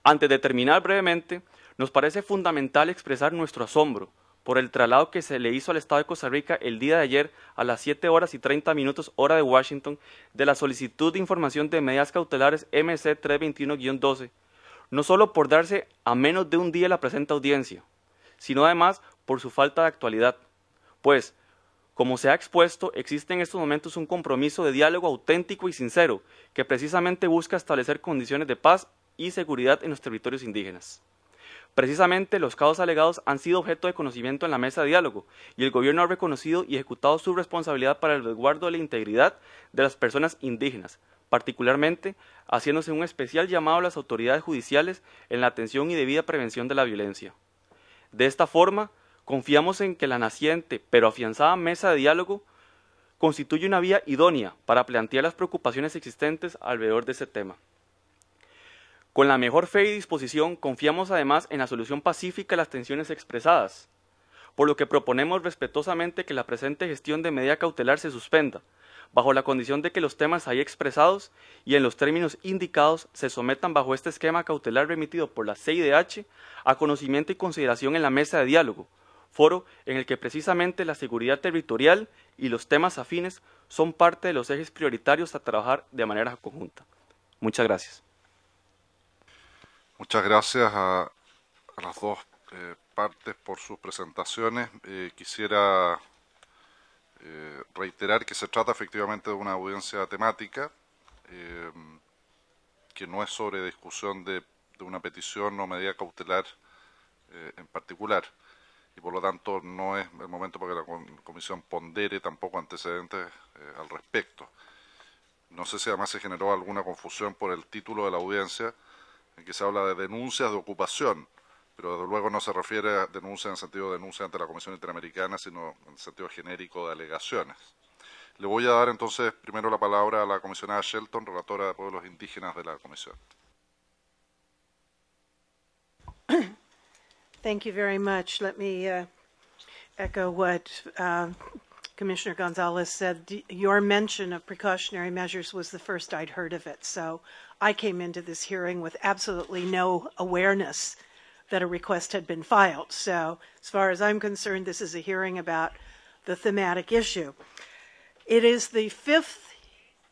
Antes de terminar brevemente, nos parece fundamental expresar nuestro asombro por el traslado que se le hizo al Estado de Costa Rica el día de ayer a las 7:30 hora de Washington de la solicitud de información de medidas cautelares MC 321-12, no solo por darse a menos de un día la presente audiencia, sino además por su falta de actualidad, pues, como se ha expuesto, existe en estos momentos un compromiso de diálogo auténtico y sincero que precisamente busca establecer condiciones de paz y seguridad en los territorios indígenas. Precisamente los casos alegados han sido objeto de conocimiento en la mesa de diálogo y el gobierno ha reconocido y ejecutado su responsabilidad para el resguardo de la integridad de las personas indígenas, particularmente haciéndose un especial llamado a las autoridades judiciales en la atención y debida prevención de la violencia. De esta forma, confiamos en que la naciente pero afianzada mesa de diálogo constituye una vía idónea para plantear las preocupaciones existentes alrededor de ese tema. Con la mejor fe y disposición, confiamos además en la solución pacífica de las tensiones expresadas, por lo que proponemos respetuosamente que la presente gestión de medida cautelar se suspenda, bajo la condición de que los temas ahí expresados y en los términos indicados se sometan bajo este esquema cautelar remitido por la CIDH a conocimiento y consideración en la mesa de diálogo, foro en el que precisamente la seguridad territorial y los temas afines son parte de los ejes prioritarios a trabajar de manera conjunta. Muchas gracias. Muchas gracias a las dos partes por sus presentaciones. Quisiera reiterar que se trata efectivamente de una audiencia temática, que no es sobre discusión de una petición o medida cautelar en particular, y por lo tanto no es el momento para que la Comisión pondere tampoco antecedentes al respecto. No sé si además se generó alguna confusión por el título de la audiencia, en que se habla de denuncias de ocupación, pero desde luego no se refiere a denuncia en el sentido de denuncia ante la Comisión Interamericana, sino en el sentido genérico de alegaciones. Le voy a dar entonces primero la palabra a la comisionada Shelton, relatora de pueblos indígenas de la Comisión. Thank you very much. Let me echo what Commissioner Gonzalez said. Your mention of precautionary measures was the first I'd heard of it, so I came into this hearing with absolutely no awareness that a request had been filed. So as far as I'm concerned, this is a hearing about the thematic issue. It is the 5th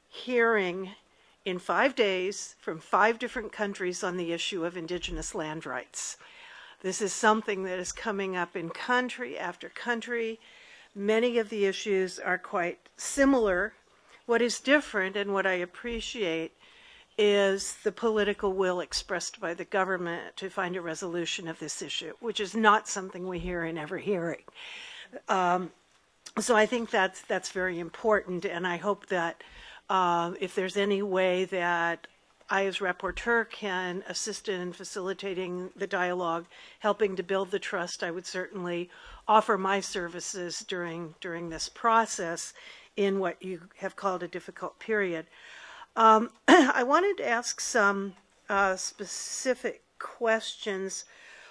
hearing in 5 days from 5 different countries on the issue of indigenous land rights. This is something that is coming up in country after country. Many of the issues are quite similar. What is different and what I appreciate is the political will expressed by the government to find a resolution of this issue, which is not something we hear in every hearing. So I think that's very important, and I hope that if there's any way that I, as rapporteur, can assist in facilitating the dialogue, helping to build the trust, I would certainly offer my services during this process in what you have called a difficult period. I wanted to ask some specific questions.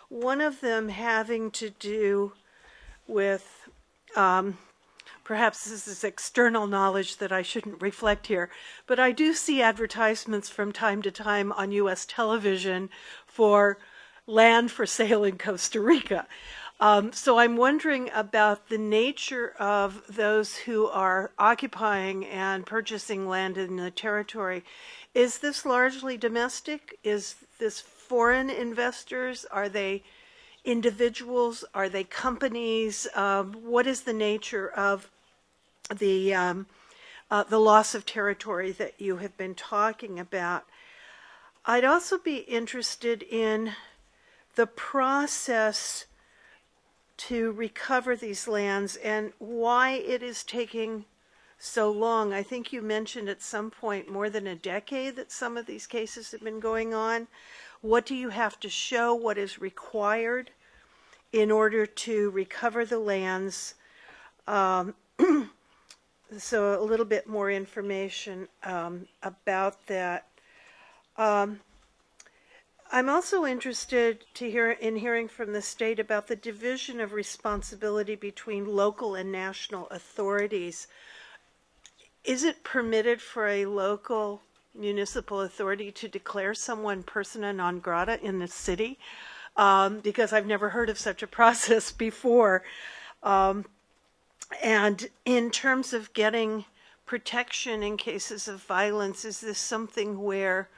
one of them having to do with, perhaps this is external knowledge that I shouldn't reflect here, but I do see advertisements from time to time on U.S. television for land for sale in Costa Rica. So I'm wondering about the nature of those who are occupying and purchasing land in the territory. Is this largely domestic? Is this foreign investors? Are they individuals? Are they companies? What is the nature of the loss of territory that you have been talking about? I'd also be interested in the process to recover these lands and why it is taking so long. I think you mentioned at some point more than a decade that some of these cases have been going on. What do you have to show? What is required in order to recover the lands? So a little bit more information about that. I'm also interested to hearing from the state about the division of responsibility between local and national authorities. Is it permitted for a local municipal authority to declare someone persona non grata in the city? Because I've never heard of such a process before. And in terms of getting protection in cases of violence, is this something where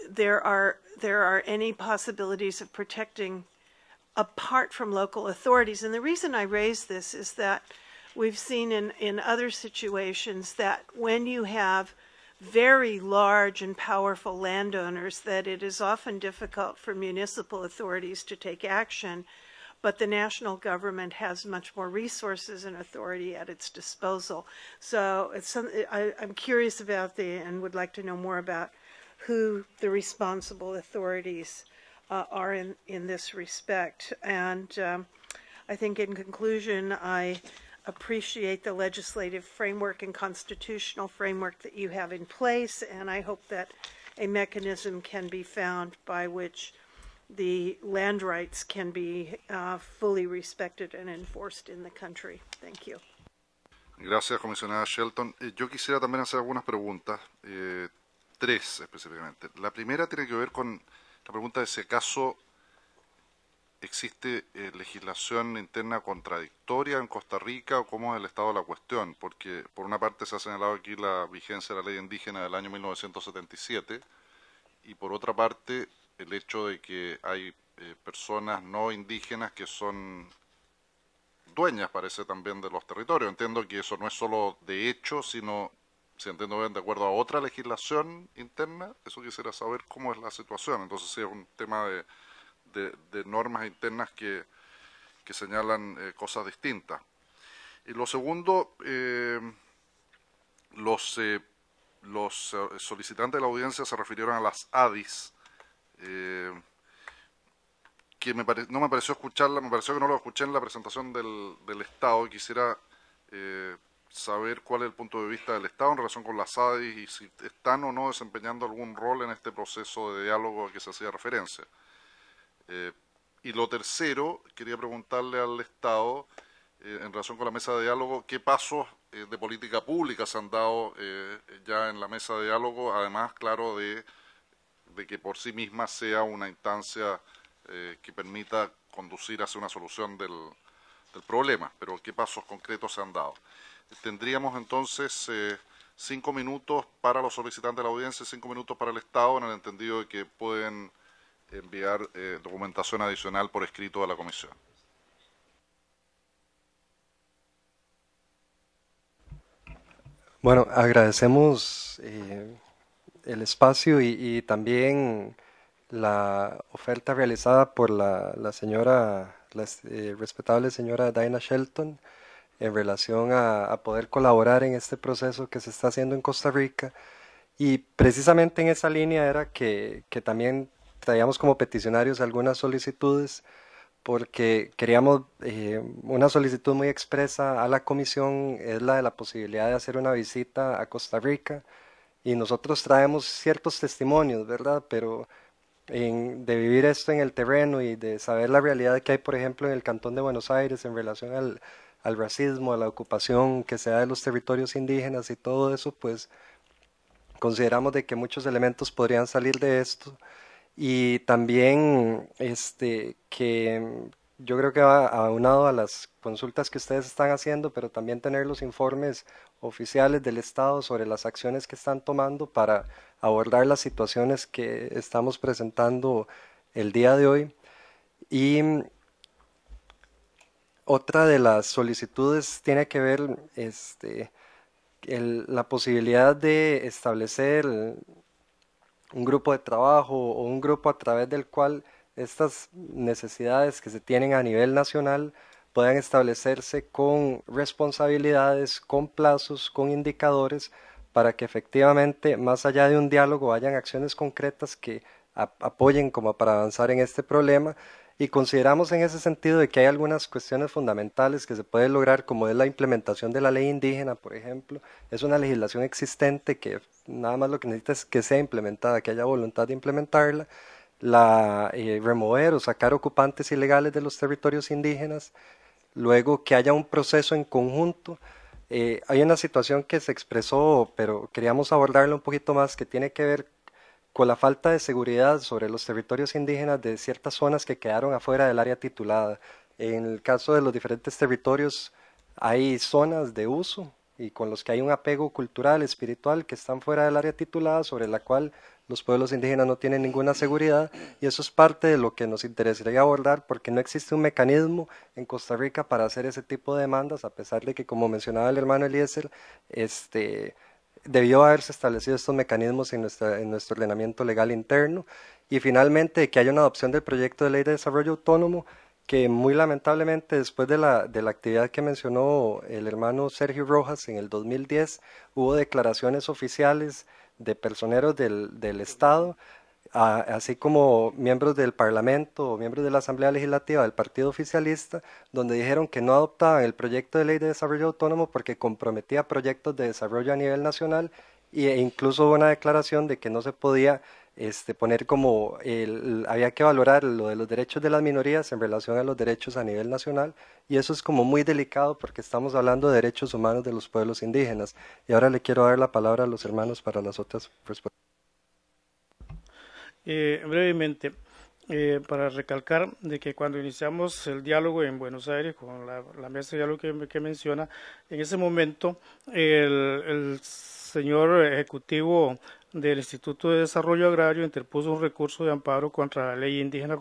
there are any possibilities of protecting apart from local authorities? And the reason I raise this is that we've seen in other situations that when you have very large and powerful landowners, that it is often difficult for municipal authorities to take action, but the national government has much more resources and authority at its disposal. So I'm curious about and would like to know more about who the responsible authorities are in this respect. And I think in conclusion, I appreciate the legislative framework and constitutional framework that you have in place, and I hope that a mechanism can be found by which the land rights can be fully respected and enforced in the country. Thank you. Gracias, comisionada Shelton. Yo quisiera también hacer algunas preguntas. Tres específicamente. La primera tiene que ver con la pregunta de si acaso existe legislación interna contradictoria en Costa Rica o cómo es el estado de la cuestión, porque por una parte se ha señalado aquí la vigencia de la ley indígena del año 1977 y por otra parte el hecho de que hay personas no indígenas que son dueñas, parece, también de los territorios. Entiendo que eso no es solo de hecho, sino, si entiendo bien, de acuerdo a otra legislación interna. Eso quisiera saber cómo es la situación. Entonces, sí, es un tema de normas internas que señalan cosas distintas. Y lo segundo, los solicitantes de la audiencia se refirieron a las ADIs, que no me pareció escucharla, me pareció que no lo escuché en la presentación del Estado, y quisiera saber cuál es el punto de vista del Estado en relación con las ADIs y si están o no desempeñando algún rol en este proceso de diálogo a que se hacía referencia. Y lo tercero, quería preguntarle al Estado, en relación con la mesa de diálogo, ¿qué pasos de política pública se han dado ya en la mesa de diálogo? Además, claro, de que por sí misma sea una instancia que permita conducir hacia una solución del problema, pero ¿qué pasos concretos se han dado? Tendríamos entonces 5 minutos para los solicitantes de la audiencia y 5 minutos para el Estado, en el entendido de que pueden enviar documentación adicional por escrito a la comisión. Bueno, agradecemos el espacio y también la oferta realizada por la respetable señora Daina Shelton en relación a poder colaborar en este proceso que se está haciendo en Costa Rica. Y precisamente en esa línea era que también traíamos como peticionarios algunas solicitudes, porque queríamos, una solicitud muy expresa a la comisión es la de la posibilidad de hacer una visita a Costa Rica, y nosotros traemos ciertos testimonios, ¿verdad? Pero de vivir esto en el terreno y de saber la realidad que hay, por ejemplo, en el Cantón de Buenos Aires en relación al racismo, a la ocupación que se da de los territorios indígenas y todo eso, pues consideramos de que muchos elementos podrían salir de esto y también que yo creo que va aunado a las consultas que ustedes están haciendo, pero también tener los informes oficiales del Estado sobre las acciones que están tomando para abordar las situaciones que estamos presentando el día de hoy. Y otra de las solicitudes tiene que ver la posibilidad de establecer un grupo de trabajo o un grupo a través del cual estas necesidades que se tienen a nivel nacional puedan establecerse con responsabilidades, con plazos, con indicadores, para que efectivamente, más allá de un diálogo, hayan acciones concretas que apoyen como para avanzar en este problema. Y consideramos en ese sentido de que hay algunas cuestiones fundamentales que se pueden lograr, como es la implementación de la ley indígena, por ejemplo. Es una legislación existente que nada más lo que necesita es que sea implementada, que haya voluntad de implementarla, remover o sacar ocupantes ilegales de los territorios indígenas, luego que haya un proceso en conjunto. Hay una situación que se expresó, pero queríamos abordarla un poquito más, que tiene que ver con la falta de seguridad sobre los territorios indígenas de ciertas zonas que quedaron afuera del área titulada. En el caso de los diferentes territorios hay zonas de uso y con los que hay un apego cultural, espiritual, que están fuera del área titulada, sobre la cual los pueblos indígenas no tienen ninguna seguridad, y eso es parte de lo que nos interesaría abordar, porque no existe un mecanismo en Costa Rica para hacer ese tipo de demandas, a pesar de que, como mencionaba el hermano Eliezer, debió haberse establecido estos mecanismos en nuestro ordenamiento legal interno. Y finalmente, que haya una adopción del proyecto de ley de desarrollo autónomo, que muy lamentablemente después de la actividad que mencionó el hermano Sergio Rojas en el 2010, hubo declaraciones oficiales de personeros del Estado, así como miembros del Parlamento o miembros de la Asamblea Legislativa del Partido Oficialista, donde dijeron que no adoptaban el proyecto de ley de desarrollo autónomo porque comprometía proyectos de desarrollo a nivel nacional, e incluso hubo una declaración de que no se podía poner como había que valorar lo de los derechos de las minorías en relación a los derechos a nivel nacional, y eso es como muy delicado porque estamos hablando de derechos humanos de los pueblos indígenas. Y ahora le quiero dar la palabra a los hermanos para las otras respuestas. Brevemente, para recalcar de que cuando iniciamos el diálogo en Buenos Aires con la mesa de diálogo que menciona, en ese momento el señor ejecutivo del Instituto de Desarrollo Agrario interpuso un recurso de amparo contra la ley indígena,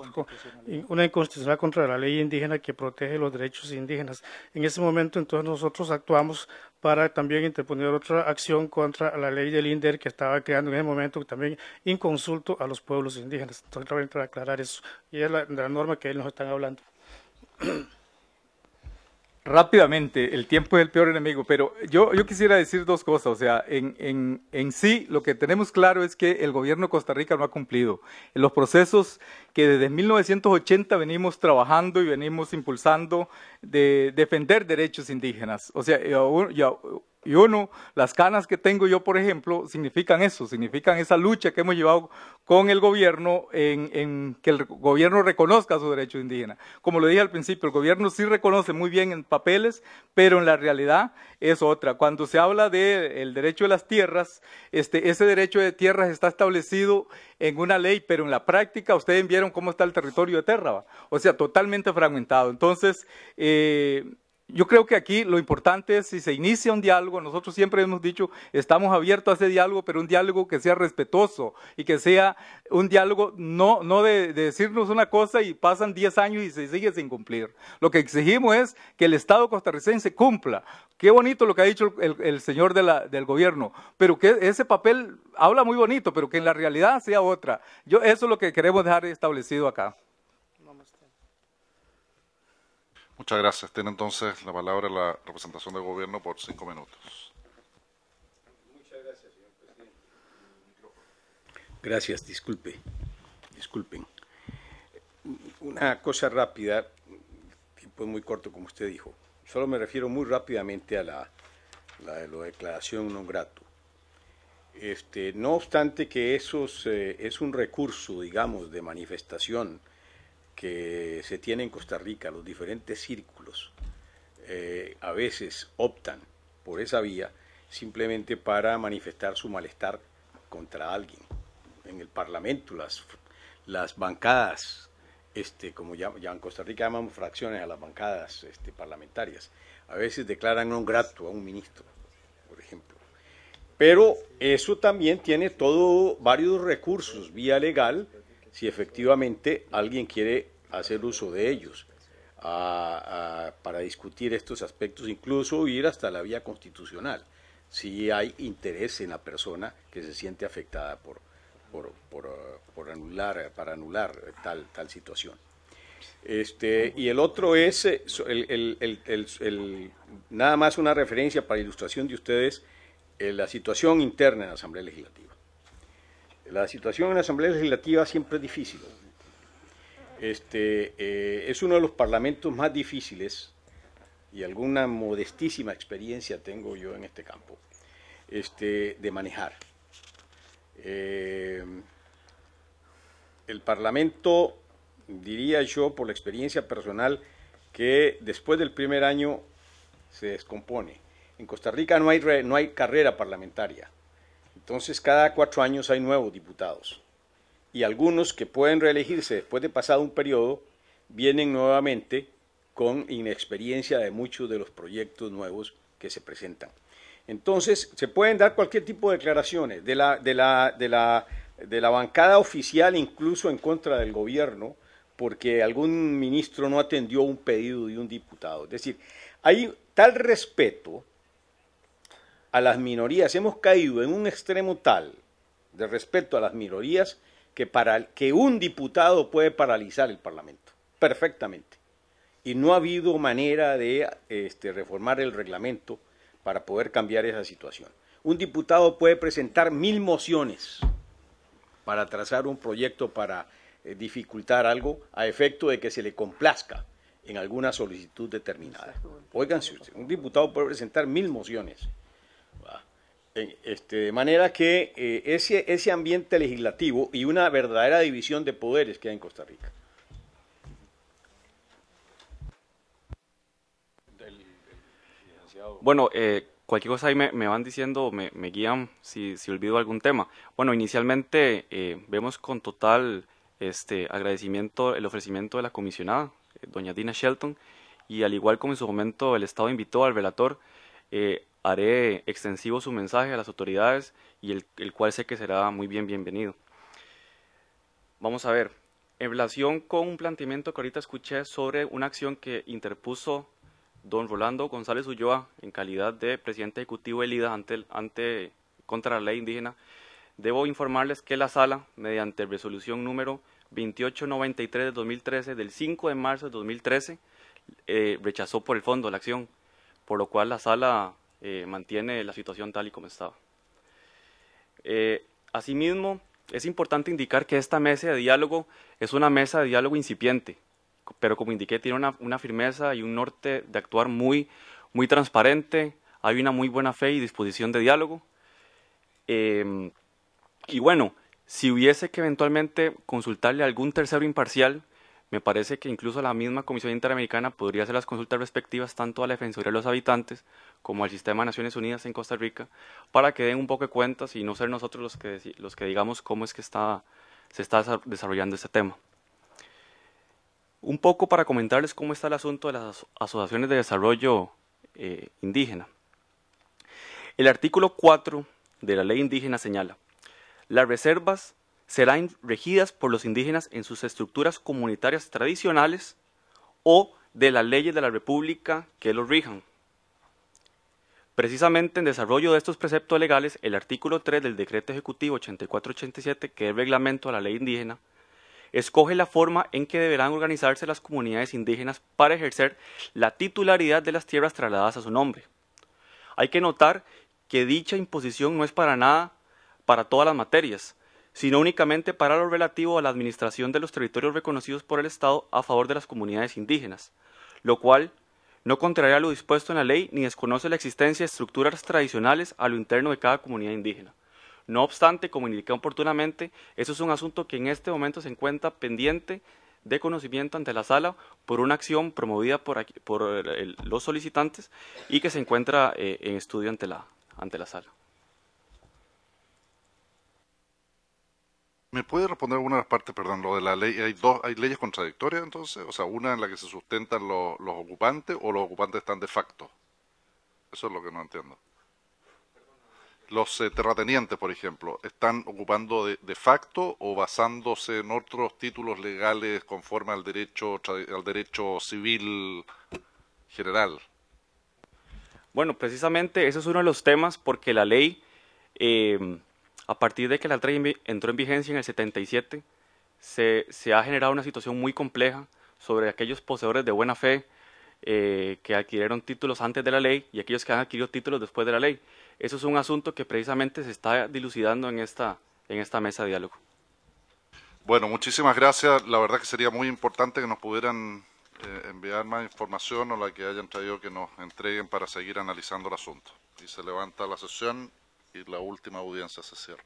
una inconstitucional contra la ley indígena que protege los derechos indígenas. En ese momento, entonces, nosotros actuamos para también interponer otra acción contra la ley del INDER que estaba creando en ese momento también inconsulto a los pueblos indígenas. Entonces, para aclarar eso, y es la norma que nos están hablando. Rápidamente, el tiempo es el peor enemigo, pero yo quisiera decir dos cosas. O sea, en sí, lo que tenemos claro es que el gobierno de Costa Rica no ha cumplido. En los procesos que desde 1980 venimos trabajando y venimos impulsando de defender derechos indígenas. O sea, las canas que tengo yo, por ejemplo, significan eso, significan esa lucha que hemos llevado con el gobierno en que el gobierno reconozca sus derechos indígenas. Como lo dije al principio, el gobierno sí reconoce muy bien en papeles, pero en la realidad es otra. Cuando se habla del derecho de las tierras, ese derecho de tierras está establecido en una ley, pero en la práctica ustedes vieron cómo está el territorio de Térraba, o sea, totalmente fragmentado. Entonces, yo creo que aquí lo importante es si se inicia un diálogo, nosotros siempre hemos dicho, estamos abiertos a ese diálogo, pero un diálogo que sea respetuoso y que sea un diálogo no de decirnos una cosa y pasan 10 años y se sigue sin cumplir. Lo que exigimos es que el Estado costarricense cumpla. Qué bonito lo que ha dicho el señor del gobierno, pero que ese papel habla muy bonito, pero que en la realidad sea otra. Eso es lo que queremos dejar establecido acá. Muchas gracias. Tiene entonces la palabra la representación del gobierno por 5 minutos. Muchas gracias, señor presidente. Gracias, disculpen. Una cosa rápida, el tiempo es muy corto como usted dijo. Solo me refiero muy rápidamente a la declaración non grato. No obstante que eso es un recurso, digamos, de manifestación que se tiene en Costa Rica, los diferentes círculos a veces optan por esa vía simplemente para manifestar su malestar contra alguien. En el Parlamento, las bancadas, como ya en Costa Rica llamamos fracciones a las bancadas parlamentarias, a veces declaran non grato a un ministro, por ejemplo. Pero eso también tiene varios recursos vía legal, si efectivamente alguien quiere hacer uso de ellos para discutir estos aspectos, incluso ir hasta la vía constitucional, si hay interés en la persona que se siente afectada para anular tal situación. Y el otro es nada más una referencia para ilustración de ustedes, la situación interna en la Asamblea Legislativa. La situación en la Asamblea Legislativa siempre es difícil. Es uno de los parlamentos más difíciles, y alguna modestísima experiencia tengo yo en este campo, de manejar. El Parlamento, diría yo por la experiencia personal, que después del primer año se descompone. En Costa Rica no hay carrera parlamentaria, entonces cada 4 años hay nuevos diputados. Y algunos que pueden reelegirse después de pasado un periodo, vienen nuevamente con inexperiencia de muchos de los proyectos nuevos que se presentan. Entonces, se pueden dar cualquier tipo de declaraciones de la bancada oficial, incluso en contra del gobierno, porque algún ministro no atendió un pedido de un diputado. Es decir, hay tal respeto a las minorías, hemos caído en un extremo tal de respeto a las minorías que un diputado puede paralizar el Parlamento, perfectamente. Y no ha habido manera de reformar el reglamento para poder cambiar esa situación. Un diputado puede presentar 1000 mociones para trazar un proyecto para dificultar algo a efecto de que se le complazca en alguna solicitud determinada. Óiganse, un diputado puede presentar 1000 mociones. De manera que ese ambiente legislativo y una verdadera división de poderes que hay en Costa Rica. Bueno, cualquier cosa ahí me van diciendo, me guían si olvido algún tema. Bueno, inicialmente vemos con total agradecimiento el ofrecimiento de la comisionada, doña Dina Shelton, y al igual como en su momento el Estado invitó al relator, haré extensivo su mensaje a las autoridades y el cual sé que será muy bienvenido. Vamos a ver, en relación con un planteamiento que ahorita escuché sobre una acción que interpuso don Rolando González Ulloa en calidad de presidente ejecutivo del IDA contra la ley indígena, debo informarles que la sala, mediante resolución número 2893 de 2013, del 5 de marzo de 2013, rechazó por el fondo la acción, por lo cual la sala mantiene la situación tal y como estaba. Asimismo, es importante indicar que esta mesa de diálogo es una mesa de diálogo incipiente, pero como indiqué, tiene una firmeza y un norte de actuar muy transparente, hay una muy buena fe y disposición de diálogo. Y bueno, si hubiese que eventualmente consultarle a algún tercero imparcial, me parece que incluso la misma Comisión Interamericana podría hacer las consultas respectivas tanto a la Defensoría de los Habitantes como al Sistema de Naciones Unidas en Costa Rica, para que den un poco de cuentas y no ser nosotros los que digamos cómo es que se está desarrollando este tema. Un poco para comentarles cómo está el asunto de las asociaciones de desarrollo indígena. El artículo 4 de la ley indígena señala: las reservas serán regidas por los indígenas en sus estructuras comunitarias tradicionales o de las leyes de la República que los rijan. Precisamente en desarrollo de estos preceptos legales, el artículo 3 del Decreto Ejecutivo 8487, que es reglamento a la ley indígena, escoge la forma en que deberán organizarse las comunidades indígenas para ejercer la titularidad de las tierras trasladadas a su nombre. Hay que notar que dicha imposición no es para nada para todas las materias, sino únicamente para lo relativo a la administración de los territorios reconocidos por el Estado a favor de las comunidades indígenas, lo cual no contraria a lo dispuesto en la ley ni desconoce la existencia de estructuras tradicionales a lo interno de cada comunidad indígena. No obstante, como indiqué oportunamente, eso es un asunto que en este momento se encuentra pendiente de conocimiento ante la sala por una acción promovida por los solicitantes y que se encuentra en estudio ante la sala. ¿Me puede responder alguna de las partes, perdón, lo de la ley? ¿Hay leyes contradictorias entonces? O sea, una en la que se sustentan los ocupantes o los ocupantes están de facto. Eso es lo que no entiendo. Los terratenientes, por ejemplo, ¿están ocupando de facto o basándose en otros títulos legales conforme al derecho civil general? Bueno, precisamente ese es uno de los temas porque la ley, a partir de que la ley entró en vigencia en el 77, se ha generado una situación muy compleja sobre aquellos poseedores de buena fe que adquirieron títulos antes de la ley y aquellos que han adquirido títulos después de la ley. Eso es un asunto que precisamente se está dilucidando en esta mesa de diálogo. Bueno, muchísimas gracias. La verdad que sería muy importante que nos pudieran enviar más información o la que hayan traído que nos entreguen para seguir analizando el asunto. Y se levanta la sesión y la última audiencia se cierra.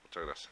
Muchas gracias.